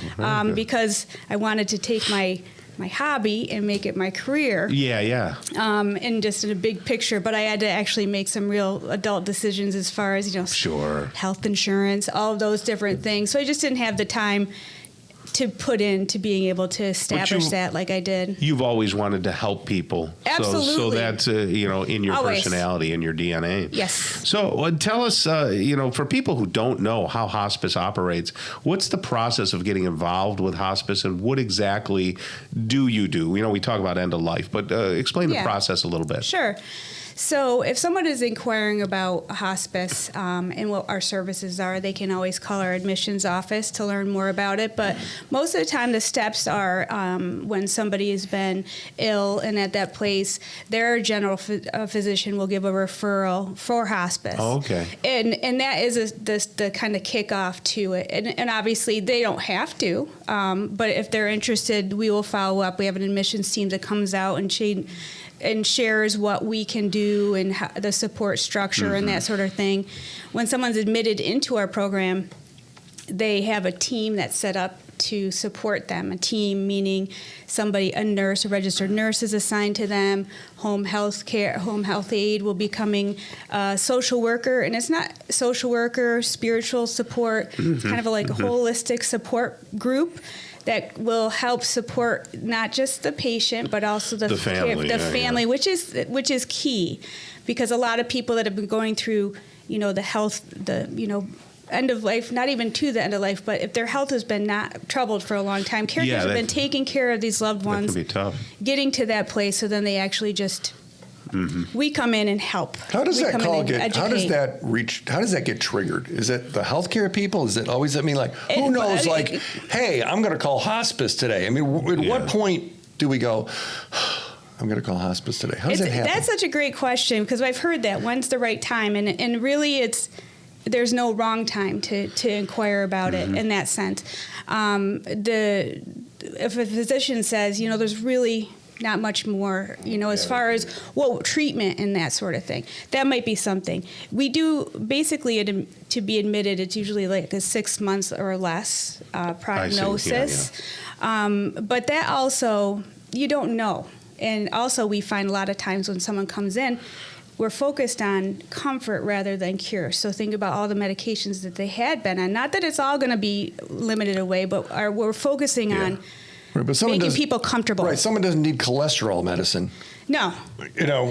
because I wanted to take my hobby and make it my career. Yeah. And just in a big picture, but I had to actually make some real adult decisions as far as, health insurance, all of those different things. So I just didn't have the time to put into being able to establish that like I did. You've always wanted to help people. Absolutely. So that's, in your personality and your DNA. Yes. So tell us, for people who don't know how hospice operates, what's the process of getting involved with hospice and what exactly do you do? We talk about end of life, but explain the process a little bit. Sure. So if someone is inquiring about hospice and what our services are, they can always call our admissions office to learn more about it. But most of the time the steps are when somebody has been ill and at that place, their general physician will give a referral for hospice. Oh, okay. And that is the kind of kickoff to it. And obviously they don't have to, but if they're interested, we will follow up. We have an admissions team that comes out and shares what we can do and the support structure and that sort of thing. When someone's admitted into our program, they have a team that's set up to support them. A team meaning a nurse, a registered nurse is assigned to them. Home health aide will be becoming a social worker, and it's not social worker, spiritual support. It's kind of a holistic support group that will help support not just the patient but also the family, which is key, because a lot of people that have been going through, the health, end of life, not even to the end of life, but if their health has been not troubled for a long time, caregivers have been taking care of these loved ones, that can be tough. Getting to that place, so then they actually just. We come in and help. How does that call get? How does that reach? How does that get triggered? Is it the healthcare people? Is it always? Who knows? Hey, I'm going to call hospice today. At what point do we go? I'm going to call hospice today. How does that happen? That's such a great question, because I've heard that. When's the right time? And really, there's no wrong time to inquire about it in that sense. If a physician says, there's really not much more, as far as treatment and that sort of thing. That might be something. We do basically to be admitted. It's usually like a 6 months or less prognosis. But that also you don't know. And also we find a lot of times when someone comes in, we're focused on comfort rather than cure. So think about all the medications that they had been on. Not that it's all going to be limited away, but we're focusing on making people comfortable. Right. Someone doesn't need cholesterol medicine. No.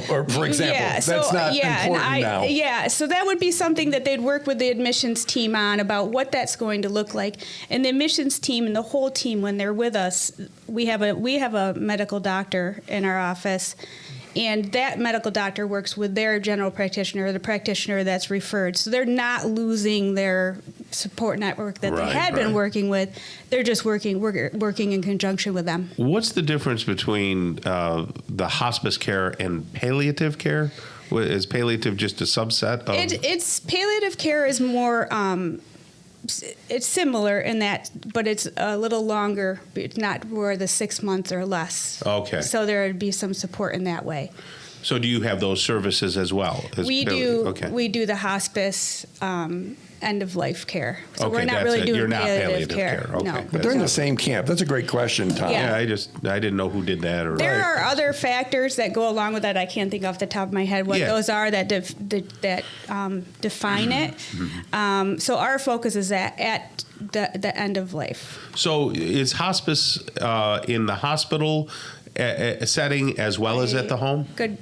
Or for example, that's not important now. Yeah, so that would be something that they'd work with the admissions team on about what that's going to look like. And the admissions team and the whole team, when they're with us, we have a medical doctor in our office, and that medical doctor works with their general practitioner, or the practitioner that's referred. So they're not losing their support network that they had been working with. They're just working in conjunction with them. What's the difference between the hospice care and palliative care? Is palliative just a subset of? It's palliative care is more. It's similar in that, but it's a little longer. It's not more the 6 months or less. Okay. So there would be some support in that way. So do you have those services as well? We do. Okay. We do the hospice end of life care. So Okay, we're not that's really it. doing You're not palliative care. care. Okay. No. But they're in the same camp. That's a great question, Tom. Yeah. I didn't know who did that. Or There are other factors that go along with that. I can't think off the top of my head what those are that define it. So our focus is at the end of life. So is hospice in the hospital setting as well as at the home? Good.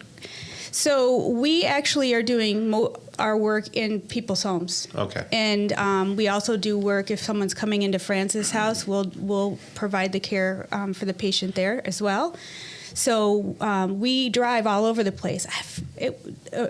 So we actually are doing our work in people's homes. Okay. And we also do work if someone's coming into Francis' house. We'll provide the care for the patient there as well. So we drive all over the place.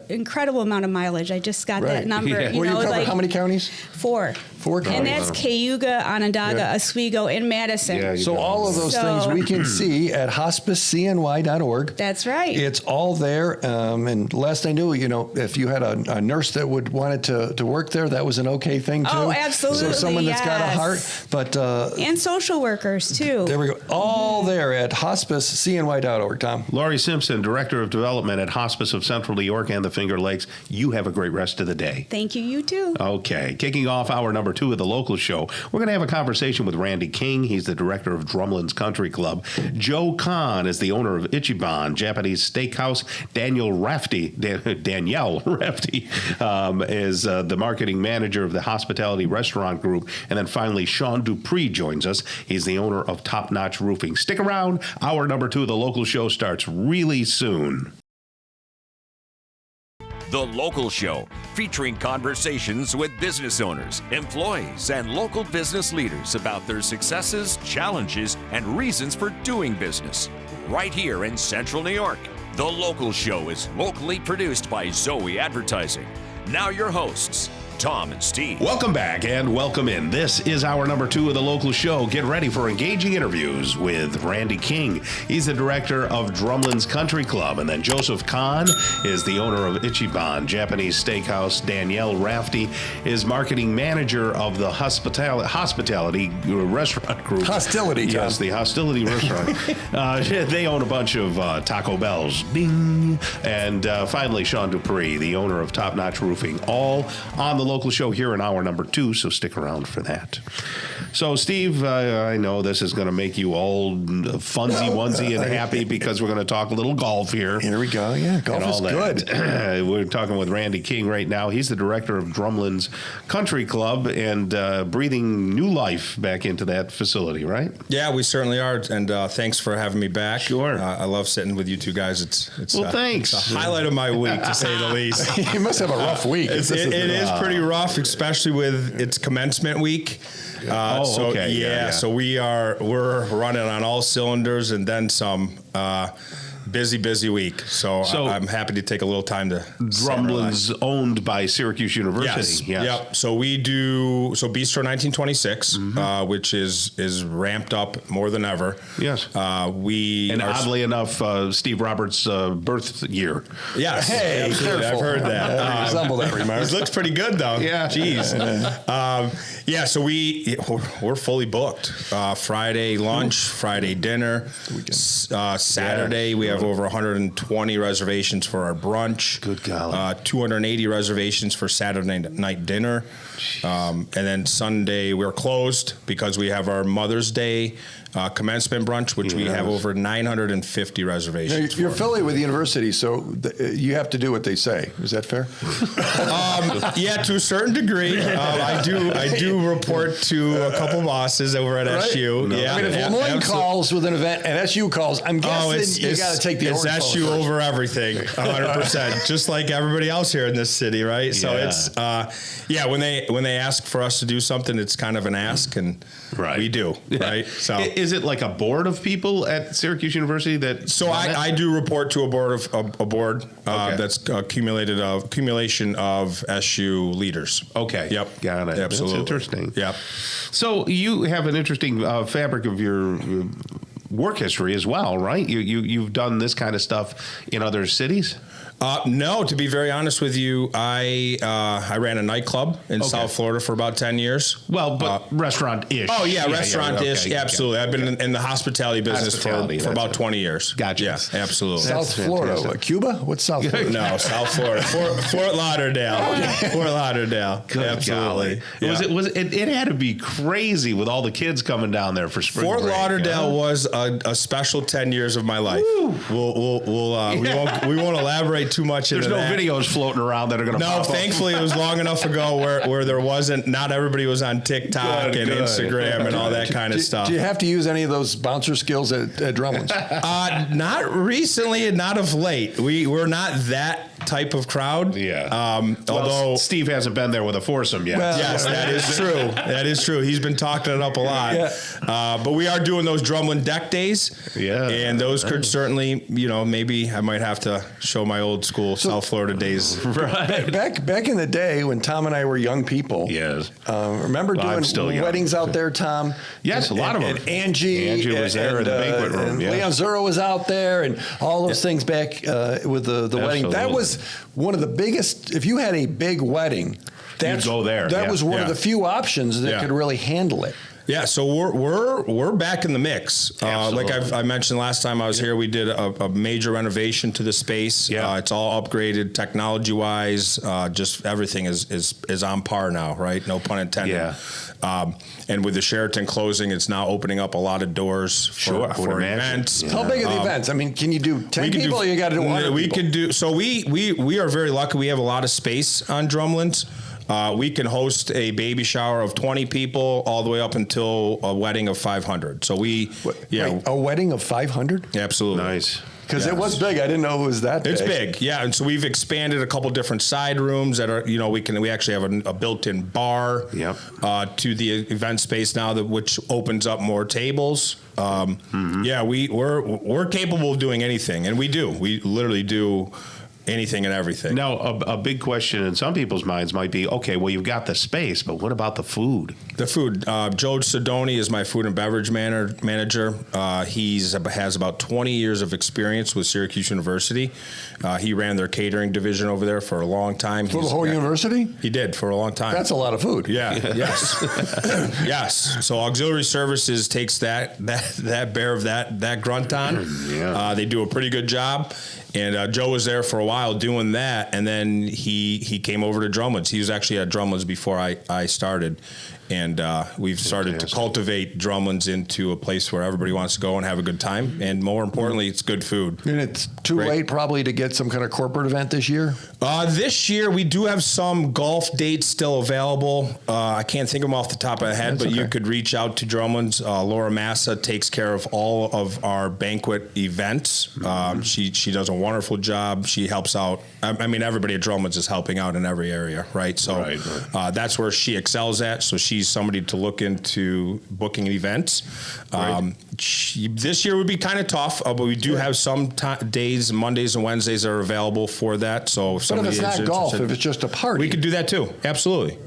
Incredible amount of mileage. I just got that number. Yeah. You cover how many counties? 4. 4 counties. And that's Cayuga, Onondaga, Oswego, and Madison. Yeah, So all of those things we can see at hospicecny.org. That's right. It's all there. And last I knew, if you had a nurse that wanted to work there, that was an okay thing too. Oh, absolutely. So someone that's got a heart. But and social workers too. there we go. All there at hospicecny.org. Tom. Laurie Simpson, Director of Development at Hospice of Central New York and the Finger Lakes. You have a great rest of the day. Thank you. You too. Okay. Kicking off hour number 2 of the local show, we're going to have a conversation with Randy King. He's the director of Drumlins Country Club. Joe Kahn is the owner of Ichiban, Japanese Steakhouse. Danielle Rafty is the marketing manager of the Hospitality Restaurant Group. And then finally, Sean Dupree joins us. He's the owner of Top Notch Roofing. Stick around. Hour number 2 of the local show starts really soon. The Local Show, featuring conversations with business owners, employees, and local business leaders about their successes, challenges, and reasons for doing business. Right here in Central New York. The Local Show is locally produced by Zoey Advertising. Now your hosts, Tom and Steve. Welcome back and welcome in. This is hour number 2 of the local show. Get ready for engaging interviews with Randy King. He's the director of Drumlins Country Club. And then Joseph Kahn is the owner of Ichiban, Japanese Steakhouse. Danielle Rafty is marketing manager of the Hospitality Restaurant Group. Hostility, Tom. Yes, the Hostility Restaurant. They own a bunch of Taco Bells. Ding. And finally, Sean Dupree, the owner of Top Notch Roofing. All on the local show here in hour number 2, so stick around for that. So, Steve, I know this is going to make you all funsy-wunsy and happy because we're going to talk a little golf here. Here we go. Yeah, golf is good. We're talking with Randy King right now. He's the director of Drumlins Country Club and breathing new life back into that facility, right? Yeah, we certainly are, and thanks for having me back. Sure. I love sitting with you two guys. It's thanks. It's a highlight of my week, to say the least. You must have a rough week. It is pretty rough, especially with its commencement week. Okay. Yeah. So we're running on all cylinders and then some. Busy week. So I'm happy to take a little time to. Drumlins owned by Syracuse University. Yes. Yep. So we do Bistro 1926, which is ramped up more than ever. Yes. Oddly enough, Steve Roberts' birth year. Yes. Hey, absolutely. I've heard that. Resemble that remark. It looks pretty good though. Yeah. Jeez. So we're fully booked. Friday lunch, Friday dinner, Saturday we have over 120 reservations for our brunch. Good golly. 280 reservations for Saturday night dinner. And then Sunday we're closed because we have our Mother's Day commencement brunch, which we have over 950 reservations. You're affiliated with the university, so you have to do what they say. Is that fair? Yeah, to a certain degree. I do report to a couple bosses over at SU. No. Yeah, I mean, if Lemoyne calls with an event and SU calls, I'm guessing you got to take the It's orange SU phone over everything, 100%, just like everybody else here in this city, right? So it's when they ask for us to do something, it's kind of an ask, and we do, right? So is it like a board of people at Syracuse University that? So I do report to a board that's accumulation of SU leaders. Okay. Yep. Got it. Absolutely. That's interesting. Yep. So you have an interesting fabric of your work history as well, right? You've done this kind of stuff in other cities? No, to be very honest with you, I ran a nightclub in South Florida for about 10 years. Well, but restaurant-ish. Oh, yeah, restaurant-ish, absolutely. I've been in the hospitality business for about 20 years. Gotcha. Yeah, absolutely. South Florida. What, Cuba? What's South Florida? No, South Florida. Fort Lauderdale. Fort Lauderdale. Good absolutely. Yeah. It had to be crazy with all the kids coming down there for spring Fort break. Lauderdale was a special 10 years of my life. We won't elaborate too much into There's no that. videos floating around that are going to pop up. Thankfully, it was long enough ago where there wasn't, not everybody was on TikTok and Instagram and all that kind of stuff. Do you have to use any of those bouncer skills at Drumlins? Not recently and not of late. We're not that type of crowd. Yeah. Although Steve hasn't been there with a foursome yet. Well, yes, that is true. That is true. He's been talking it up a lot. Yeah. But we are doing those Drumlin deck days. Yeah. And those could certainly, maybe I might have to show my old school South Florida days. Right. Back in the day when Tom and I were young people. Yes. Remember doing weddings out there, Tom? Yes, a lot of them. And Angie was there in the banquet room. And Leon Zuro was out there, and all those things back with the wedding. That was one of the biggest. If you had a big wedding, you'd go there. That was one of the few options that could really handle it. Yeah, so we're back in the mix. Like I mentioned last time I was here, we did a major renovation to the space. Yeah. It's all upgraded technology-wise. Just everything is on par now, right? No pun intended. Yeah. And with the Sheraton closing, it's now opening up a lot of doors for events. Yeah. How big are the events? I mean, can you do 10 people or you got to do 100 We people? could do, so we are very lucky. We have a lot of space on Drumlins. We can host a baby shower of 20 people all the way up until a wedding of 500. So Wait, a wedding of 500? Absolutely. Nice. Because it was big. I didn't know it was that big. It's big, yeah. And so we've expanded a couple different side rooms that are, we actually have a built-in bar to the event space now, which opens up more tables. Yeah, we're capable of doing anything, and we do. We literally do anything and everything. Now, a big question in some people's minds might be, okay, well, you've got the space, but what about the food? The food. Joe Sidoni is my food and beverage manager. He has about 20 years of experience with Syracuse University. He ran their catering division over there for a long time. For the whole university? He did, for a long time. That's a lot of food. Yeah, yes. Yes. So auxiliary services takes that bear of that grunt on. Yeah. They do a pretty good job. And Joe was there for a while doing that, and then he came over to Drumlins. He was actually at Drumlins before I started. And we've started to cultivate Drumlins into a place where everybody wants to go and have a good time. And more importantly, it's good food. And it's too late probably to get some kind of corporate event this year? This year, we do have some golf dates still available. I can't think of them off the top of my head, but you could reach out to Drumlins. Laura Massa takes care of all of our banquet events. She does a wonderful job. She helps out. I mean, everybody at Drumlins is helping out in every area, right? So that's where she excels at. So she's somebody to look into booking events. This year would be kind of tough, but we do have some days, Mondays and Wednesdays, that are available for that. So but if it's not golf, if it's just a party, we could do that too. Absolutely.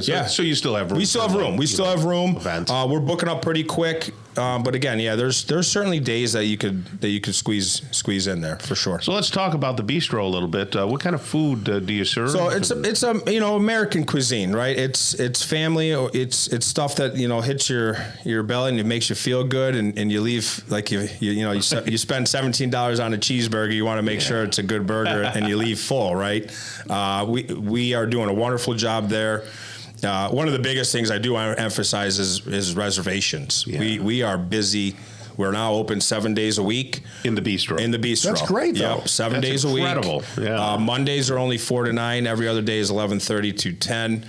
So you still have room. We still have room. We still have room. Events. We're booking up pretty quick. But again, there's certainly days that you could squeeze in there for sure. So let's talk about the bistro a little bit. What kind of food do you serve? So it's American cuisine, right? It's family. It's stuff that hits your belly and it makes you feel good, and you leave like you spend $17 on a cheeseburger. You want to make sure it's a good burger, and you leave full, right? We are doing a wonderful job there. one of the biggest things I do want to emphasize is reservations. Yeah. We are busy. We're now open 7 days a week. In the bistro. That's great, though. Yep, 7 That's days a week. incredible. Yeah. Mondays are only 4 to 9. Every other day is 11:30 to 10.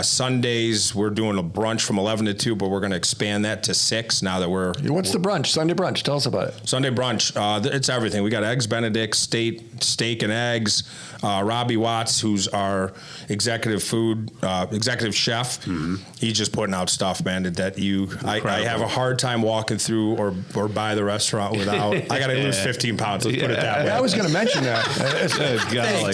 Sundays, we're doing a brunch from 11 to 2, but we're going to expand that to 6 now that we're... What's the brunch? Sunday brunch. Tell us about it. Sunday brunch, it's everything. We got Eggs Benedict, steak and eggs. Robbie Watts, who's our executive chef, he's just putting out stuff, man, that I have a hard time walking through or by the restaurant without. I got to lose 15 pounds. Let's put it that way. I was going to mention that.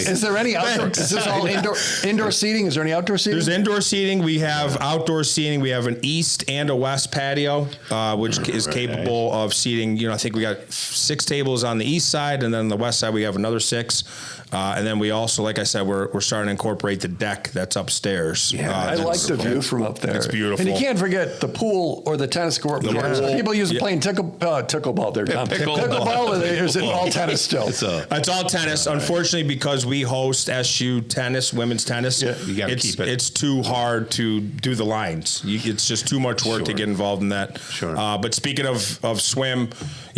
Is there any outdoor? Is this all indoor seating? Is there any outdoor seating? There's indoor seating. We have outdoor seating. We have an east and a west patio, which is capable of seating. I think we got 6 tables on the east side, and then on the west side we have another 6. And then we also, like I said, we're starting to incorporate the deck that's upstairs. Yeah, I like the view from up there. It's beautiful. And you can't forget the pool or the tennis court. People use playing pickleball there, Tom. Pickleball, or is it all tennis still? It's all tennis. Unfortunately, because we host SU tennis, women's tennis, you got to keep it. It's too hard to do the lines. It's just too much work to get involved in that. Sure. But speaking of swim,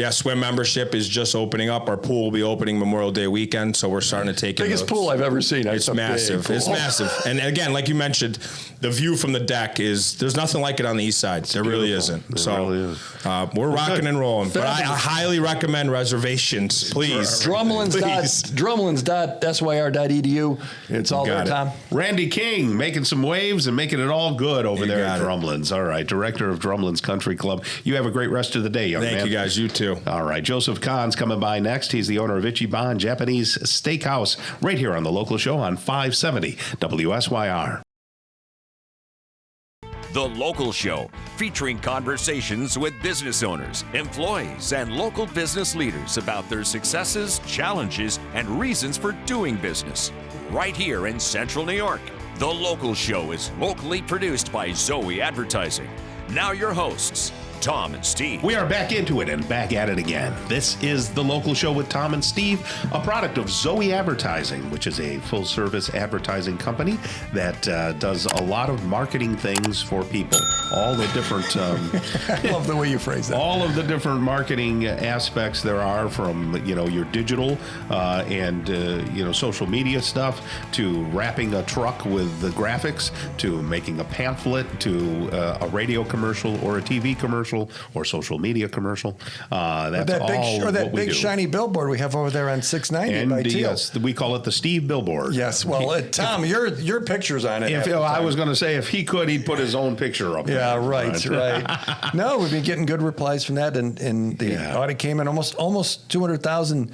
swim membership is just opening up. Our pool will be opening Memorial Day weekend, so we're starting to take biggest pool I've ever seen. It's massive. It's massive. And again, like you mentioned, the view from the deck there's nothing like it on the east side. There really isn't. We're rocking and rolling. But I highly recommend reservations, please. Drumlins.syr.edu. It's all there, Tom. Randy King making some waves and making it all good over there at Drumlins. All right, director of Drumlins Country Club. You have a great rest of the day, young man. Thank you, guys. You too. All right, Joseph Kahn's coming by next. He's the owner of Ichiban Japanese Steakhouse, right here on the local show on 570 WSYR. The Local Show, featuring conversations with business owners, employees, and local business leaders about their successes, challenges, and reasons for doing business. Right here in Central New York. The Local Show is locally produced by Zoey Advertising. Now your hosts, Tom and Steve. We are back into it and back at it again. This is The Local Show with Tom and Steve, a product of Zoey Advertising, which is a full-service advertising company that does a lot of marketing things for people. All the different... I love the way you phrase that. All of the different marketing aspects there are, from your digital and social media stuff, to wrapping a truck with the graphics, to making a pamphlet, to a radio commercial or a TV commercial or social media commercial. That's that big shiny billboard we have over there on 690 by Teal. Yes, we call it the Steve billboard. Yes, well, Tom, your picture's on it. I was going to say, if he could, he'd put his own picture up there. Yeah, right. No, we've been getting good replies from that, and the audit came in almost 200,000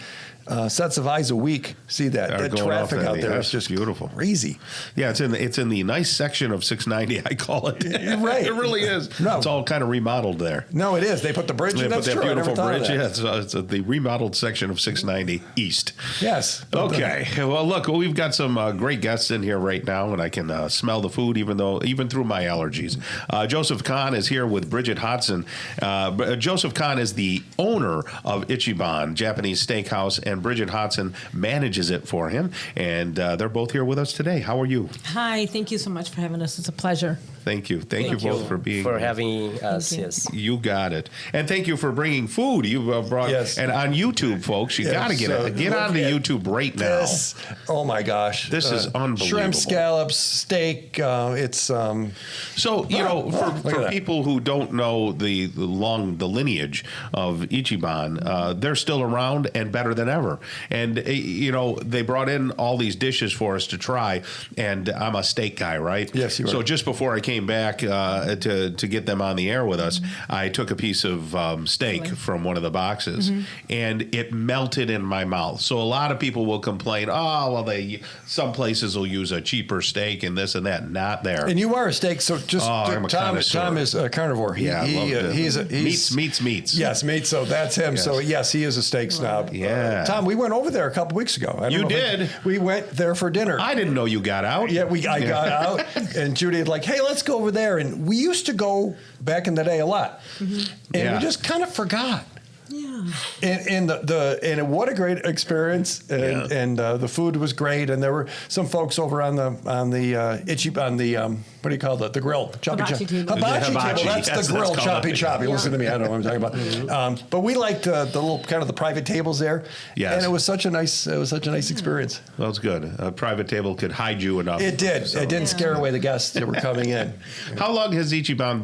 sets of eyes a week. See that traffic out there is just beautiful, crazy. Yeah, it's in the nice section of 690. I call it. Right, it really is. No, it's all kind of remodeled there. No, it is. They put the bridge in. That's true. Beautiful bridge. Yeah, it's the remodeled section of 690 East. Yes. Okay. Well, look, we've got some great guests in here right now, and I can smell the food even through my allergies. Joseph Kahn is here with Bridget Hodson. Joseph Kahn is the owner of Ichiban Japanese Steakhouse, and Bridget Hodson manages it for him, and they're both here with us today. How are you? Hi, thank you so much for having us. It's a pleasure. Thank you. Thank you both for being for having us. Yes, you got it. And thank you for bringing food. You brought and on YouTube, folks, you got to get on to YouTube right now. Oh my gosh, this is unbelievable. Shrimp, scallops, steak. It's so for people who don't know the lineage of Ichiban, they're still around and better than ever. And they brought in all these dishes for us to try, and I'm a steak guy, right? Yes, you are. So just before I came back to get them on the air with us, I took a piece of steak from one of the boxes, and it melted in my mouth. So a lot of people will complain, some places will use a cheaper steak and this and that. Not there. And you are a steak, so just Tom is a carnivore. He's meats. Yes, meat. So that's him. Yes. So yes, he is a steak snob. Yeah. Tom, we went over there a couple weeks ago. You did? We went there for dinner. I didn't know you got out. Yeah, I got out, and Judy had hey, let's go over there. And we used to go back in the day a lot, and we just kind of forgot. Yeah. And what a great experience. And the food was great. And there were some folks over on the Ichiban, what do you call it? The grill. Hibachi table. Hibachi table. That's Yes, the grill. that's called Choppy. Yeah. Listen to me. I don't know what I'm talking about. But we liked the little kind of the private tables there. Yes. And it was such a nice experience. Well, it's good. A private table could hide you enough. It did. So- It didn't scare away the guests that were coming in. How long has Ichiban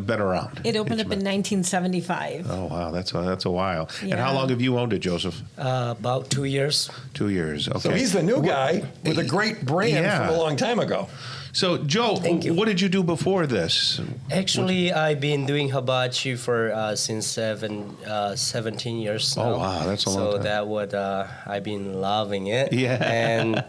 been around? It opened up in 1975. Oh wow, that's a while. And how Yeah. long have you owned it, Joseph? About 2 years. 2 years. Okay. So he's the new guy with a great brand Yeah. from a long time ago. So Joe, Thank you. what did you do before this? Actually, I've been doing hibachi for since 17 years now. Oh, wow, that's a long So time. that would I've been loving it. Yeah. And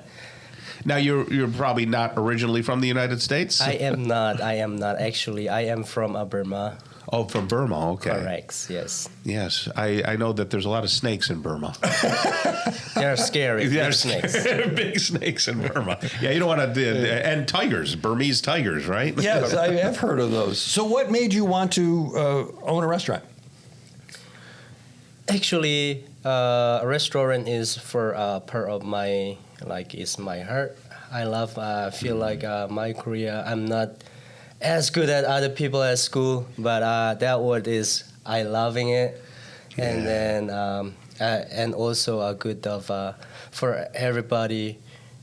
Now you're probably not originally from the United States. I am not. Actually. I am from Burma. Oh, from Burma. Okay. Correct. Yes. Yes, I know that there's a lot of snakes in Burma. They're scary. Big Yes. snakes. Big snakes in Burma. Yeah, you don't want to. And tigers, Burmese tigers, right? Yes, I have heard of those. So what made you want to own a restaurant? Actually, a restaurant is for part of my it's my heart. I love. Feel like my career. I'm not as good as other people at school, but that word is I loving it, and then and also a good of for everybody.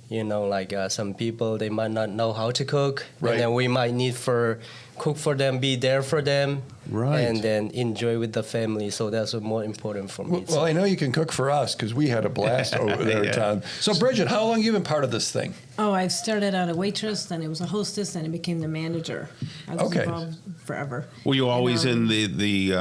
You know, some people they might not know how to cook, Right. and then we might need for cook for them, be there for them, Right. and then enjoy with the family. So that's what more important for me. Well, I know you can cook for us because we had a blast over there, Yeah. Tom. So, Bridget, how long have you been part of this thing? Oh, I started out a waitress, then it was a hostess, then I became the manager. I was Okay. involved forever. Were you always And, in the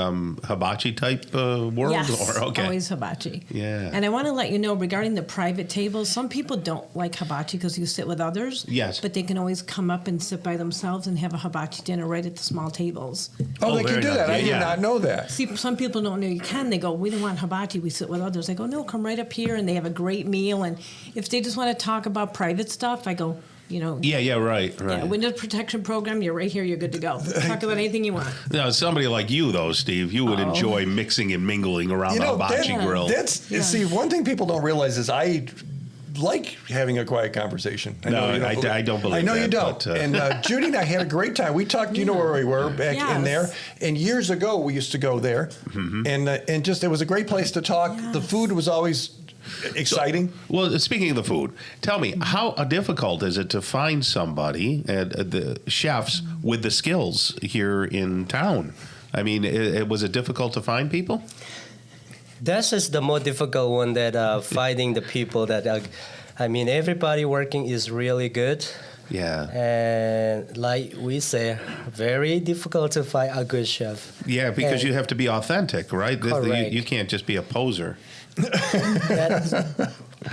hibachi type world? Yes, Or, okay. always hibachi. Yeah. And I want to let you know regarding the private tables, some people don't like hibachi because you sit with others. Yes. But they can always come up and sit by themselves and have a hibachi dinner right at the small tables. Oh, they very can do nice. that. I Yeah, did yeah. not know that. See, some people don't know you can. They go, we don't want hibachi. We sit with others. I go, no, come right up here. And they have a great meal. And if they just want to talk about private stuff, I go, Yeah, right. yeah, window protection program, you're right here. You're good to go. Talk about anything you want. Now, somebody like you, though, Steve, you would enjoy mixing and mingling around the hibachi grill. See, one thing people don't realize is I like having a quiet conversation. I don't believe I know that, you don't. but, And Judy and I had a great time. We talked. You know where we were back in Yes. there. And years ago, we used to go there, and just it was a great place to talk. The food was always exciting. Well, speaking of the food, tell me, how difficult is it to find somebody, the chefs, with the skills here in town? I mean, was it difficult to find people? That's just the more difficult one that finding the people that everybody working is really good. Yeah. And like we say, very difficult to find a good chef. Yeah, because And you have to be authentic, right? Correct. You can't just be a poser.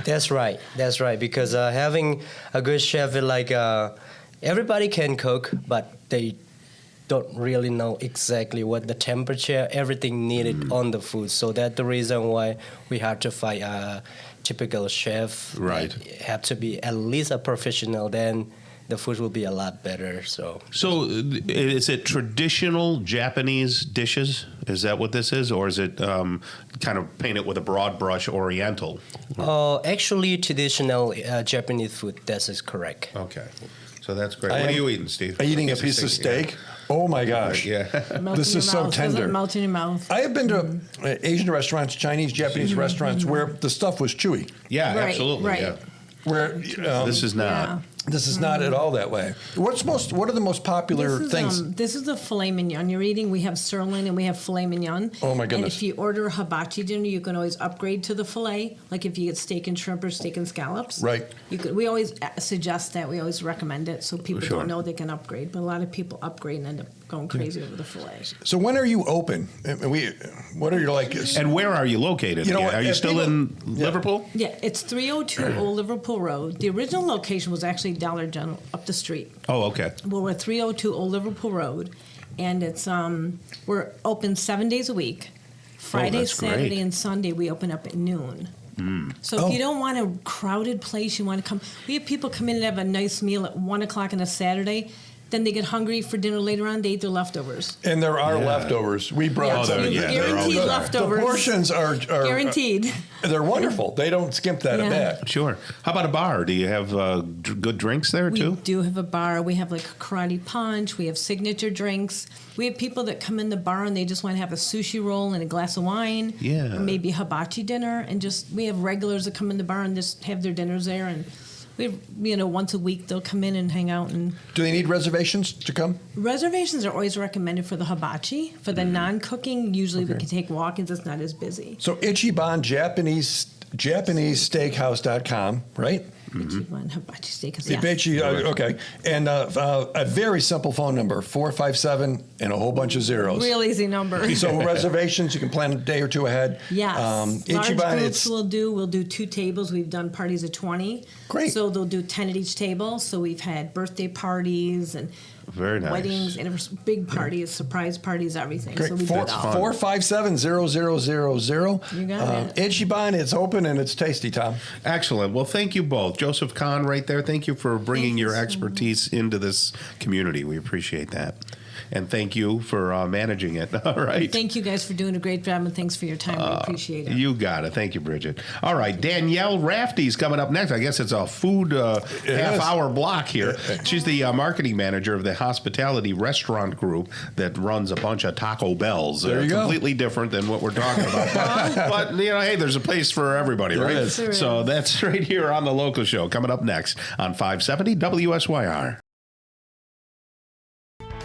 That's right. That's right. Because having a good chef is everybody can cook, but they don't really know exactly what the temperature, everything needed on the food. So that's the reason why we have to find a typical chef. Right. That have to be at least a professional. Then the food will be a lot better. So is it traditional Japanese dishes? Is that what this is? Or is it kind of painted with a broad brush Oriental? actually, traditional Japanese food. That is correct. Okay. So that's great. What are you eating, Steve? Eating a piece of steak. Oh my gosh! Yeah. This is so tender. Melt in your mouth. I have been to Asian restaurants, Chinese, Japanese restaurants where the stuff was chewy. Yeah, Right, absolutely. right. Yeah. Where This is not. Yeah. this is not at all that way. What are the most popular things? This is the filet mignon you're eating. We have sirloin and we have filet mignon. Oh, my And goodness. if you order a hibachi dinner, you can always upgrade to the filet. Like if you get steak and shrimp or steak and scallops. Right. We always suggest that. We always recommend it so people Sure. don't know they can upgrade. But a lot of people upgrade and end up going crazy over the filet. So when are you open? What are your And where are you located? You know again? what, Are you if still people- in Yeah. Liverpool? Yeah, it's 302 Old Liverpool Road. The original location was actually Dollar General up the street. Oh, okay. Well, we're 302 Old Liverpool Road, and it's we're open 7 days a week. Friday, that's great. Saturday, and Sunday we open up at noon. So if you don't want a crowded place, you want to come. We have people come in and have a nice meal at 1 o'clock on a Saturday. Then they get hungry for dinner later on. They eat their leftovers. And there are leftovers. We brought them. Guaranteed leftovers. The portions are guaranteed. They're wonderful. They don't skimp that a bit. Sure. How about a bar? Do you have good drinks there too? We do have a bar. We have like karate punch. We have signature drinks. We have people that come in the bar and they just want to have a sushi roll and a glass of wine. Yeah. Or maybe hibachi dinner. And we have regulars that come in the bar and just have their dinners there. And we have, once a week they'll come in and hang out. And do they need reservations to come? Reservations are always recommended for the hibachi. For the non-cooking, usually we can take walk-ins. It's not as busy. So Ichiban Japanese Steakhouse.com, right? Ichiban Hibachi Steakhouse. Yes. Okay. And a very simple phone number, 457 and a whole bunch of zeros. Real easy number. So reservations, you can plan a day or two ahead. Yes. Large Ichiban, groups we'll do 2 tables. We've done parties of 20. Great. So they'll do 10 at each table. So we've had birthday parties and very nice weddings, big parties, surprise parties, everything. Great. So we 457-0000. You got it. Ichiban, it's open and it's tasty, Tom. Excellent. Well, thank you both. Joseph Kahn right there. Thank you for bringing your expertise into this community. We appreciate that. And thank you for managing it. All right. Thank you guys for doing a great job, and thanks for your time. We appreciate it. You got it. Thank you, Bridget. All right. Danielle Rafty's coming up next. I guess it's a food half-hour block here. She's the marketing manager of the hospitality restaurant group that runs a bunch of Taco Bells. There you go. Completely different than what we're talking about. But, hey, there's a place for everybody, right? There is. So that's right here on The Local Show, coming up next on 570 WSYR.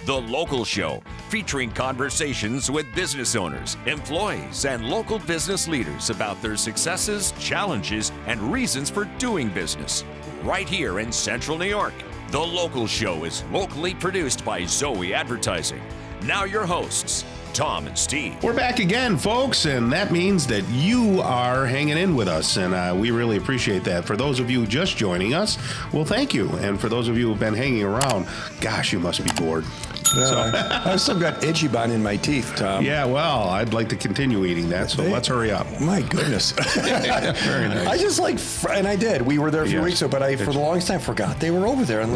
The Local Show, featuring conversations with business owners, employees, and local business leaders about their successes, challenges, and reasons for doing business. Right here in Central New York. The Local Show is locally produced by Zoey Advertising. Now your hosts, Tom and Steve. We're back again, folks, and that means that you are hanging in with us, and we really appreciate that. For those of you just joining us, well, thank you. And for those of you who've been hanging around, gosh, you must be bored. I've still got Ichiban in my teeth, Tom. Yeah, well, I'd like to continue eating that, so let's hurry up. My goodness. Very nice. I just and I did. We were there a few weeks ago, but for the longest time forgot they were over there. And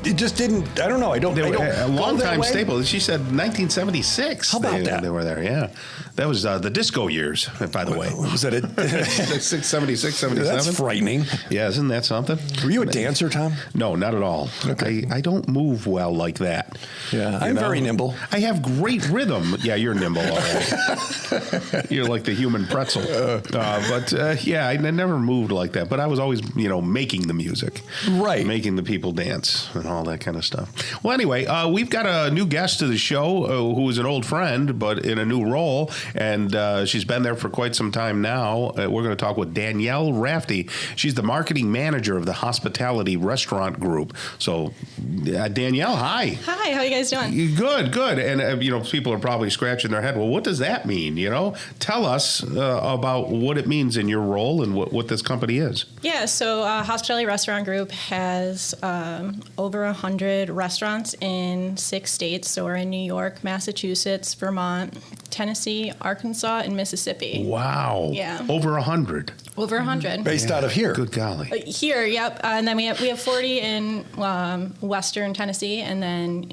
it just didn't. I don't know. I don't. A long-time staple. She said 1976. How about that? They were there. Yeah, that was the disco years. By the way, was that it? 76, 77. That's frightening. Yeah, isn't that something? Were you a dancer, Tom? No, not at all. Okay. I don't move well like that. Yeah, I'm very nimble. I have great rhythm. Yeah, you're nimble. All right. You're like the human pretzel. Yeah, I never moved like that. But I was always, making the music, right, making the people dance and all that kind of stuff. Well, anyway, we've got a new guest to the show who is an old friend, but in a new role, and she's been there for quite some time now. We're going to talk with Danielle Rafty. She's the marketing manager of the hospitality restaurant group. So, Danielle, hi. Hi, how are you guys doing? Good. And, people are probably scratching their head. Well, what does that mean? Tell us about what it means in your role and what this company is. Yeah, so Hospitality Restaurant Group has over 100 restaurants in 6 states. So we're in New York, Massachusetts, Vermont, Tennessee, Arkansas, and Mississippi. Wow. Yeah. Over 100. Over 100. Based out of here. Good golly. Here, yep. And then we have 40 in Western Tennessee, and then,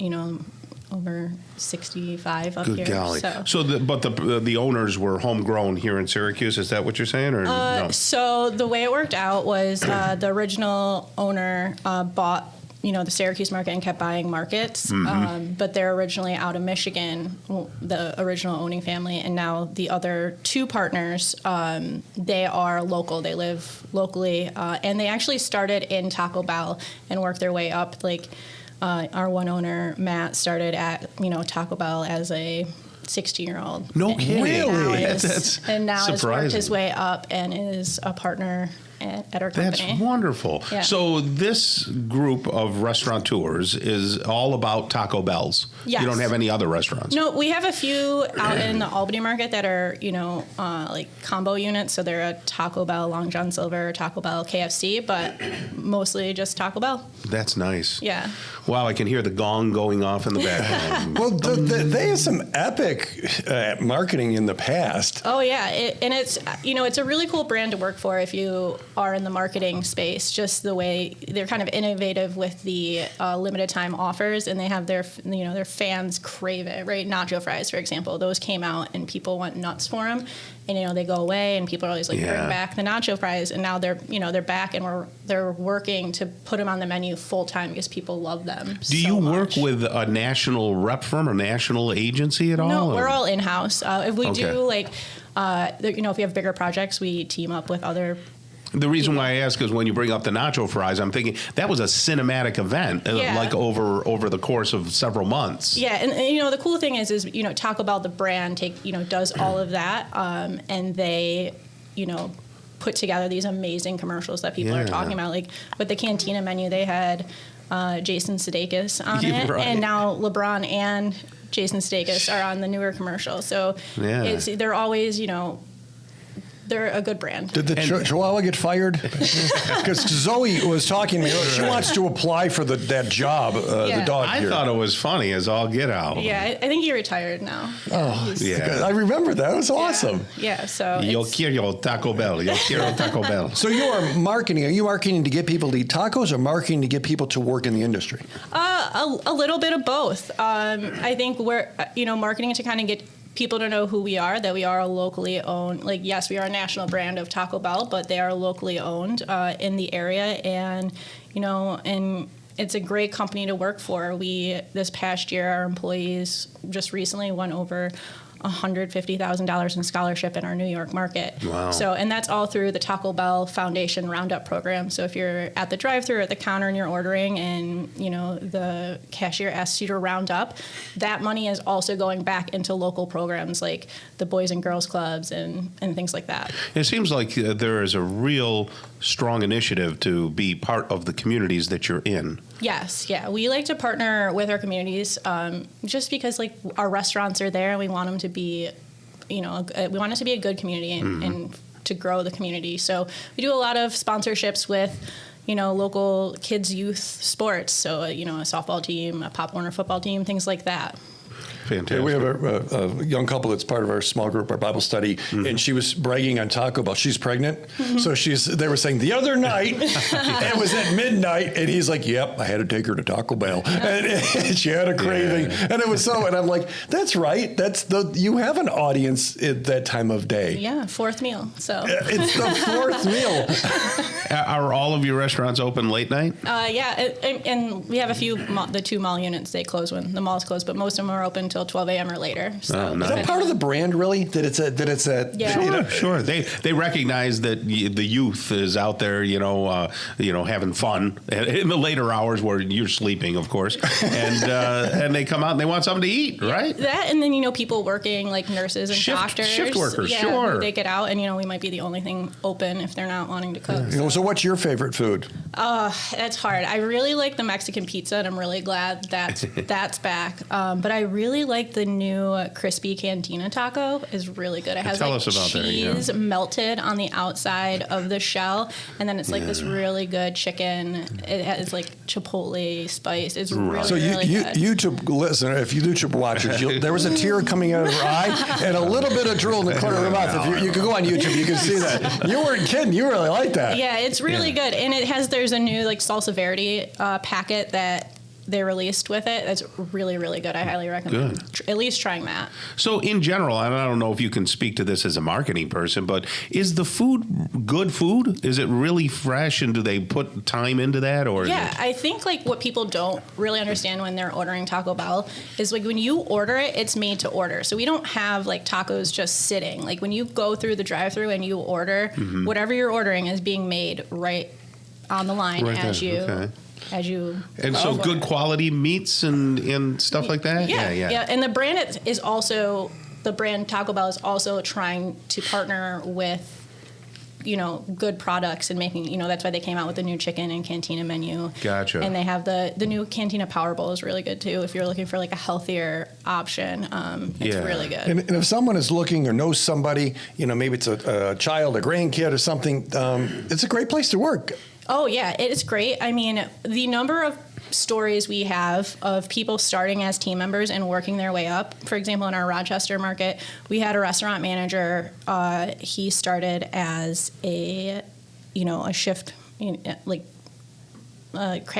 over 65 up here. Good golly. So the owners were homegrown here in Syracuse. Is that what you're saying? Or no? So the way it worked out was the original owner bought the Syracuse market and kept buying markets. Mm-hmm. But they're originally out of Michigan, the original owning family, and now the other 2 partners, they are local. They live locally, and they actually started in Taco Bell and worked their way up. Our one owner, Matt, started at Taco Bell as a 16-year-old. No kidding. Really? And now has surprising. worked his way up and is a partner at our company. That's wonderful. Yeah. So this group of restaurateurs is all about Taco Bells. Yes. You don't have any other restaurants. No, we have a few out in the Albany market that are, like combo units. So they're a Taco Bell, Long John Silver, Taco Bell, KFC, but mostly just Taco Bell. That's nice. Yeah. Wow, I can hear the gong going off in the background. Well, they have some epic marketing in the past. Oh yeah, it's it's a really cool brand to work for if you are in the marketing space, just the way they're kind of innovative with the limited time offers, and they have their fans crave it, right? Nacho fries, for example, those came out and people went nuts for them, and they go away and people are always like, bring back the nacho fries, and now they're back and they're working to put them on the menu full time because people love them. Do you work with a national rep firm or national agency at all? No, we're all in house. If we do if we have bigger projects, we team up with other. The reason why I ask is when you bring up the nacho fries, I'm thinking that was a cinematic event, like over the course of several months. Yeah, and the cool thing is Taco Bell, the brand, does all of that, and they, put together these amazing commercials that people are talking about. Like with the Cantina menu, they had Jason Sudeikis on it, and now LeBron and Jason Sudeikis are on the newer commercial. So they're always, they're a good brand. Did the Chihuahua get fired? Because Zoey was talking to me. She wants to apply for that job, the dog I here. thought it was funny as all get out. Yeah, I think he retired now. Oh, yeah. I remember that. It was awesome. Yeah, so Yo quiero Taco Bell. Yo quiero Taco Bell. So you are marketing. Are you marketing to get people to eat tacos or marketing to get people to work in the industry? A little bit of both. I think we're, marketing to kind of get people to know who we are, that we are a locally owned, yes, we are a national brand of Taco Bell, but they are locally owned in the area, and it's a great company to work for. This past year, our employees just recently won over $150,000 in scholarship in our New York market. Wow. So, and that's all through the Taco Bell Foundation Roundup program. So if you're at the drive-thru or at the counter and you're ordering and, the cashier asks you to round up, that money is also going back into local programs like the Boys and Girls Clubs and things like that. It seems like there is a real strong initiative to be part of the communities that you're in. Yes, yeah. We like to partner with our communities just because, our restaurants are there and we want them to be, we want it to be a good community and to grow the community. So we do a lot of sponsorships with, local kids' youth sports. So, a softball team, a Pop Warner football team, things like that. Fantastic. We have a young couple that's part of our small group, our Bible study, and she was bragging on Taco Bell. She's pregnant, so they were saying the other night, it was at midnight, and he's like, "Yep, I had to take her to Taco Bell," and she had a craving, and it was and I'm like, "That's right. You have an audience at that time of day." Yeah, fourth meal. So it's the fourth meal. Are all of your restaurants open late night? Yeah, and we have a few. The 2 mall units, they close when the malls close, but most of them are open until 12 a.m. or later. So nice. Is that part of the brand, really? That it's a yeah. Sure. They recognize that the youth is out there, having fun in the later hours where you're sleeping, of course, and they come out and they want something to eat, right? That, and then people working like nurses and doctors, shift workers, sure. They get out, and we might be the only thing open if they're not wanting to cook. So what's your favorite food? That's hard. I really like the Mexican pizza, and I'm really glad that's back. But I really like the new crispy Cantina taco. Is really good. It has cheese melted on the outside of the shell, and then it's this really good chicken. It has chipotle spice. It's really so really good. YouTube listener, if you YouTube watchers, there was a tear coming out of her eye and a little bit of drool in the corner of her mouth. If you could go on YouTube, you can see that. You weren't kidding. You really like that. Yeah, it's really good, and there's a new salsa verde packet that they released with it. That's really, really good. I highly recommend at least trying that. So in general, and I don't know if you can speak to this as a marketing person, but is the food good food? Is it really fresh, and do they put time into that? Or I think what people don't really understand when they're ordering Taco Bell is when you order it, it's made to order. So we don't have tacos just sitting. When you go through the drive-thru and you order, whatever you're ordering is being made right on the line as you. Okay. And so good quality meats and stuff like that? Yeah. And the brand is also, the brand Taco Bell is also trying to partner with, good products and making, that's why they came out with the new chicken and Cantina menu. Gotcha. And they have the new Cantina Power Bowl is really good too. If you're looking for a healthier option, it's really good. And if someone is looking or knows somebody, maybe it's a child, a grandkid or something, it's a great place to work. Oh, yeah, it is great. I mean, the number of stories we have of people starting as team members and working their way up. For example, in our Rochester market, we had a restaurant manager. He started as a a shift,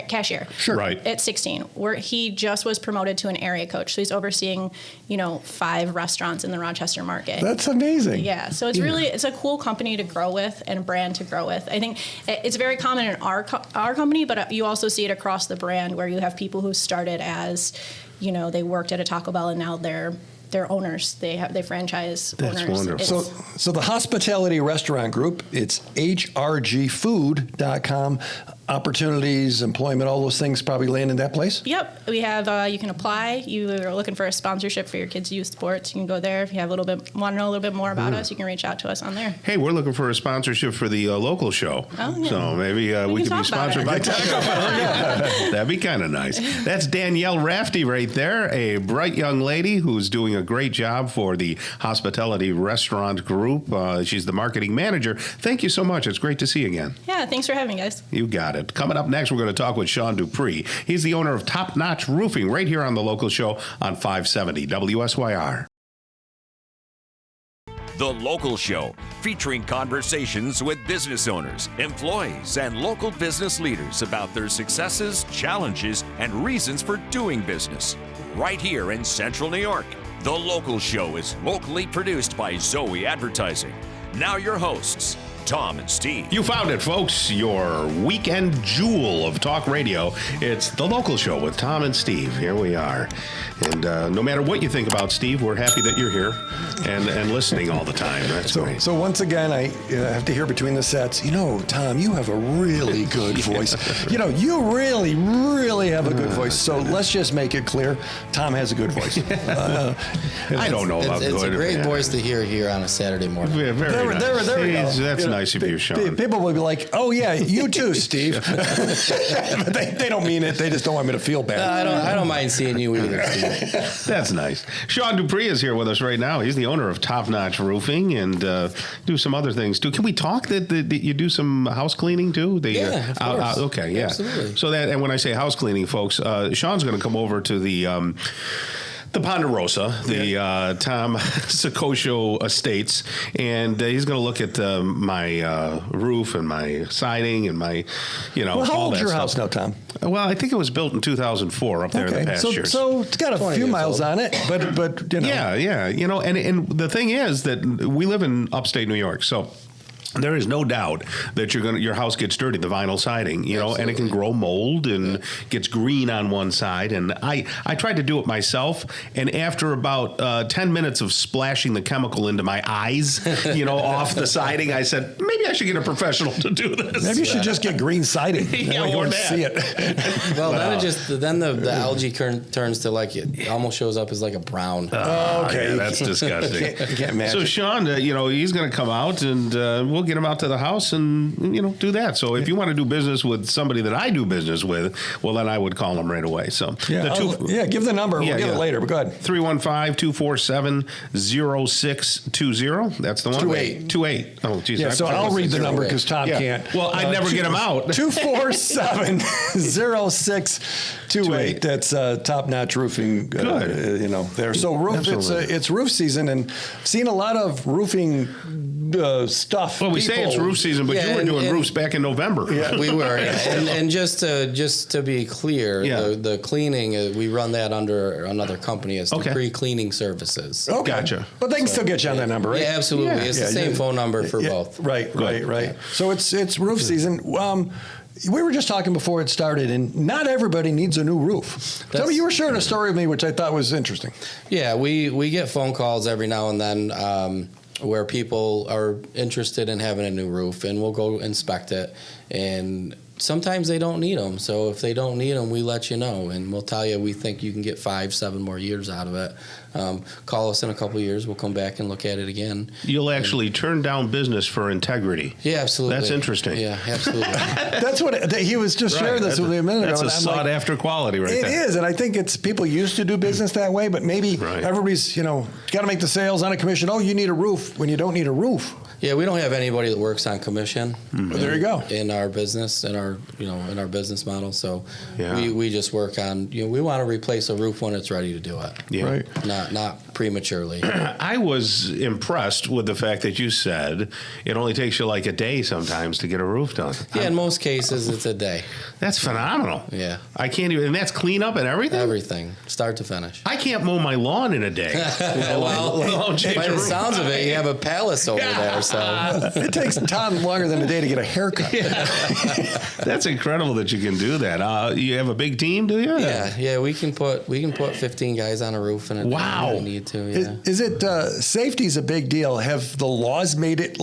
cashier. Sure. Right. At 16, where he just was promoted to an area coach. So he's overseeing, 5 restaurants in the Rochester market. That's amazing. Yeah. So it's a cool company to grow with and a brand to grow with. I think it's very common in our company, but you also see it across the brand where you have people who started as, they worked at a Taco Bell and now they're owners. They franchise That's owners. wonderful. So the Hospitality Restaurant Group, it's hrgfood.com. Opportunities, employment, all those things probably land in that place? Yep. We have, you can apply. You are looking for a sponsorship for your kids' youth sports. You can go there. If you have want to know a little bit more about us, you can reach out to us on there. Hey, we're looking for a sponsorship for the local show. Oh, yeah. So maybe we could be sponsored by Taco Bell. That'd be kind of nice. That's Danielle Rafty right there, a bright young lady who's doing a great job for the Hospitality Restaurant Group. She's the marketing manager. Thank you so much. It's great to see you again. Yeah, thanks for having me, guys. You got it. Coming up next, we're going to talk with Sean Dupree. He's the owner of Top Notch Roofing right here on the local show on 570 WSYR. The Local Show, featuring conversations with business owners, employees, and local business leaders about their successes, challenges, and reasons for doing business. Right here in Central New York. The Local Show is locally produced by Zoey Advertising. Now your hosts, Tom and Steve. You found it, folks. Your weekend jewel of talk radio. It's The Local Show with Tom and Steve. Here we are. And no matter what you think about Steve, we're happy that you're here and listening all the time. That's great. So once again, I have to hear between the sets, Tom, you have a really good voice. You really, really have a good voice. So let's just make it clear, Tom has a good voice. I don't know about good. It's a great voice to hear here on a Saturday morning. Yeah, very nice. There we go. That's nice of you, Sean. People will be like, oh, yeah, you too, Steve. But they don't mean it. They just don't want me to feel bad. I don't mind seeing you either, Steve. That's nice. Sean Dupree is here with us right now. He's the owner of Top Notch Roofing and do some other things too. Can we talk that you do some house cleaning too? Yeah, of course. Okay, yeah. Absolutely. So and when I say house cleaning, folks, Sean's going to come over to the Ponderosa, the Tom Soccocio Estates, and he's going to look at my roof and my siding and my, Well, how all old's that your stuff. house now, Tom? Well, I think it was built in 2004 up there in the pastures. So it's got a few miles on it, but Yeah, and the thing is that we live in upstate New York, so there is no doubt that your house gets dirty, the vinyl siding, and it can grow mold and gets green on one side. And I tried to do it myself, and after about 10 minutes of splashing the chemical into my eyes, off the siding, I said, maybe I should get a professional to do this. Maybe you should just get green siding. Yeah, you or won't that. see it. Well, then the algae turns to it almost shows up as like a brown. Okay, yeah, that's disgusting. You can't imagine. So Sean, he's going to come out and we'll get him out to the house and do that. So if you want to do business with somebody that I do business with, well, then I would call him right away. So give the number. We'll get it later. But go ahead. 315-247-0620. That's the one. 28. Oh, geez. Yeah. So I'll read the number because Tom can't. Well, I never get him out. 247-0628. That's Top Notch Roofing. Good. There. So roof. It's roof season, and seen a lot of roofing stuff. Well, we say it's roof season, but you were doing roofs back in November. Yeah, we were. And just to be clear, the cleaning, we run that under another company. It's Dupree Cleaning Services. Okay. Gotcha. But they can still get you on that number, right? Yeah, absolutely. It's the same phone number for both. Right. So it's roof season. We were just talking before it started, and not everybody needs a new roof. Tell me, you were sharing a story with me, which I thought was interesting. Yeah, we get phone calls every now and then where people are interested in having a new roof, and we'll go inspect it. And sometimes they don't need them. So if they don't need them, we let you know, and we'll tell you we think you can get 5-7 more years out of it. Call us in a couple of years. We'll come back and look at it again. You'll actually turn down business for integrity. Yeah, absolutely. That's interesting. Yeah, absolutely. That's what he was just sharing this with me a minute ago. That's a sought-after quality right there. It is, and I think it's people used to do business that way, but maybe everybody's, got to make the sales on a commission. Oh, you need a roof when you don't need a roof. Yeah, we don't have anybody that works on commission. Well, there you go. In our business, in our business model. So Yeah. we just work on, we want to replace a roof when it's ready to do it. Yeah. Right. Not prematurely. I was impressed with the fact that you said it only takes you like a day sometimes to get a roof done. Yeah, in most cases it's a day. That's phenomenal. Yeah. I can't even, and that's clean up and everything? Everything, start to finish. I can't mow my lawn in a day. Well, by the sounds of it, you have a palace over there. So It takes Tom longer than a day to get a haircut. That's incredible that you can do that. You have a big team, do you? yeah, we can put 15 guys on a roof in a day Wow. if we need to. Yeah. Is it safety's a big deal? Have the laws made it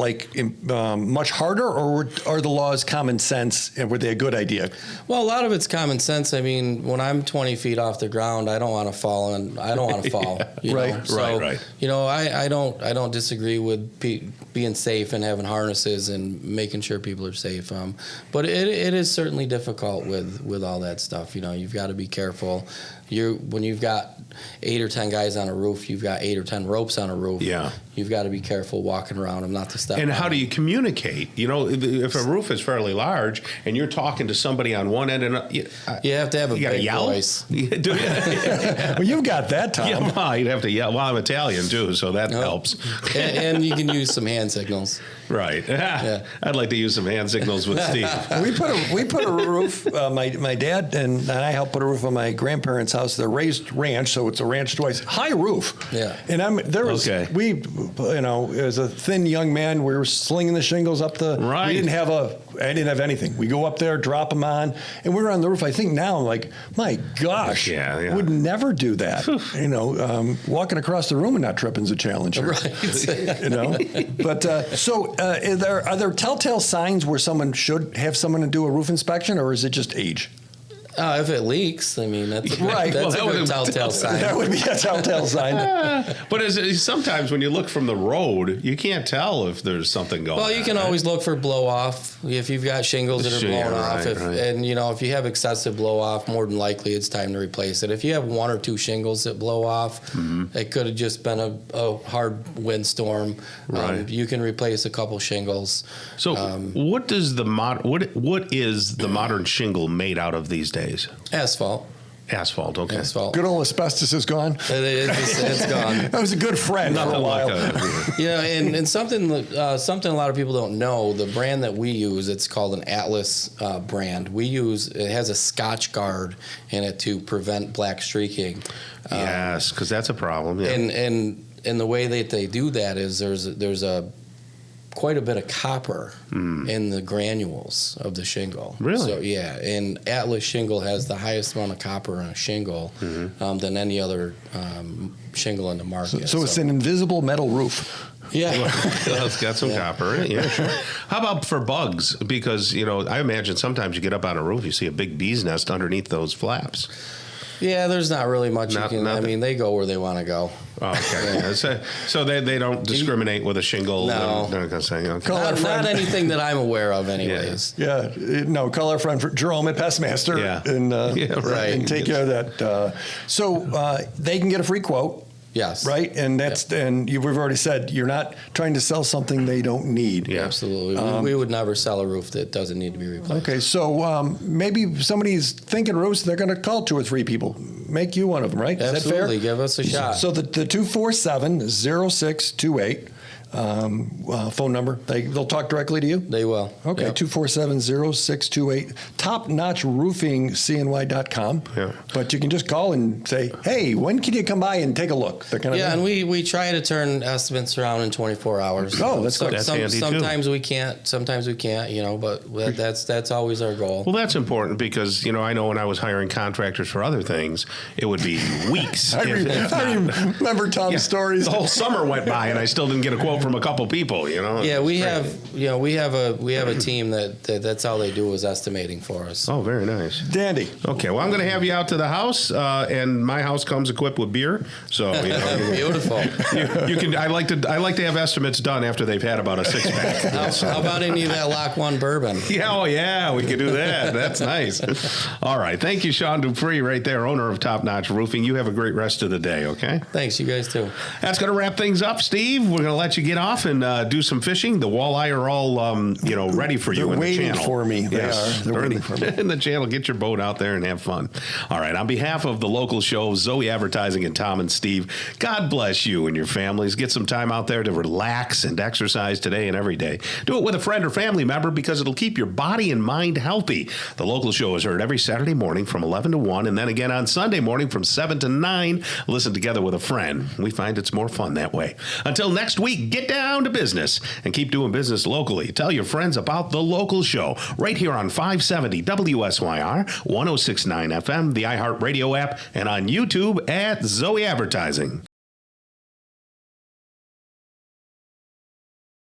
much harder, or are the laws common sense and were they a good idea? Well, a lot of it's common sense. I mean, when I'm 20 feet off the ground, I don't want to fall, and I don't want to fall. You know? Right. So, Right. I don't disagree with being safe and having harnesses and making sure people are safe. But it is certainly difficult with all that stuff. You've got to be careful. When you've got 8 or 10 guys on a roof, you've got 8 or 10 ropes on a roof. Yeah. You've got to be careful walking around them, not to step. And on how do them. you communicate? If a roof is fairly large and you're talking to somebody on one end, and You have to have a you gotta big yell? voice. Do you? Well, you've got that, Tom. Yeah, well, you'd have to yell. Well, I'm Italian too, so that helps. and you can use some hand signals. Right. I'd like to use some hand signals with Steve. We put a roof. My dad and I helped put a roof on my grandparents' house. They're raised ranch, so it's a ranch twice high roof. Yeah. And there was as a thin young man, we were slinging the shingles up the. Right. I didn't have anything. We go up there, drop them on, and we were on the roof. I think now, like, my gosh, Yeah. would never do that. Walking across the room and not tripping is a challenge. Right. But are there telltale signs where someone should have someone to do a roof inspection, or is it just age? If it leaks, I mean, that's a Right. That's Well, a good telltale sign. That would be a telltale sign. But sometimes when you look from the road, you can't tell if there's something going on. Well, you can always look for blow off if you've got shingles that are blown off. Right. And if you have excessive blow off, more than likely it's time to replace it. If you have 1 or 2 shingles that blow off, it could have just been a hard windstorm. Right. You can replace a couple shingles. So, what is the modern shingle made out of these days? Asphalt. Asphalt. Okay. Asphalt. Good old asbestos is gone. It's gone. That was a good friend for a while. And something a lot of people don't know, the brand that we use, it's called an Atlas brand. It has a Scotch guard in it to prevent black streaking. Yes, because that's a problem. Yeah. And the way that they do that is there's quite a bit of copper in the granules of the shingle. Really? So yeah, and Atlas shingle has the highest amount of copper on a shingle than any other shingle in the market. So it's an invisible metal roof. Yeah. It's got some copper in it. Yeah, sure. How about for bugs? Because, I imagine sometimes you get up on a roof, you see a big bee's nest underneath those flaps. Yeah, there's not really much you can. I mean, they go where they want to go. Oh, okay. So they don't discriminate with a shingle. No. They're not gonna say, okay. Not anything that I'm aware of, anyways. Yeah. No, call our friend Jerome at Pestmaster and take care of that. So they can get a free quote. Yes. Right? And we've already said you're not trying to sell something they don't need. Yeah, absolutely. We would never sell a roof that doesn't need to be replaced. Okay, so maybe somebody's thinking roofs, they're going to call 2 or 3 people. Make you one of them, right? Absolutely. Is that fair? Give us a shot. So the 247-0628 phone number, they'll talk directly to you? They will. Okay, Yep. 247-0628. Topnotchroofingcny.com. Yeah. But you can just call and say, hey, when can you come by and take a look? That kind of Yeah, thing. and we try to turn estimates around in 24 hours. Oh, that's good. That's handy, too. Sometimes we can't, but that's always our goal. Well, that's important because, I know when I was hiring contractors for other things, it would be weeks. I remember Tom's stories. The whole summer went by and I still didn't get a quote from a couple people, Yeah, we have a team that's all they do is estimating for us. Oh, very nice. Dandy. Okay, well, I'm going to have you out to the house, and my house comes equipped with beer, so Beautiful. you can. I like to have estimates done after they've had about a 6-pack. How about any of that Lock 1 bourbon? Yeah, we could do that. That's nice. All right, thank you, Sean Dupree, right there, owner of Top Notch Roofing. You have a great rest of the day. Okay. Thanks, you guys too. That's going to wrap things up, Steve. We're going to let you get get off and do some fishing. The walleye are all, ready for you They're in the waiting channel. for me. They are. They're waiting for me. In the channel, get your boat out there and have fun. All right. On behalf of the local show, Zoey Advertising and Tom and Steve, God bless you and your families. Get some time out there to relax and exercise today and every day. Do it with a friend or family member because it'll keep your body and mind healthy. The local show is heard every Saturday morning from 11 to 1 and then again on Sunday morning from 7 to 9. Listen together with a friend. We find it's more fun that way. Until next week, get down to business and keep doing business locally. Tell your friends about the local show right here on 570 WSYR, 106.9 FM, the iHeartRadio app, and on YouTube at Zoey Advertising.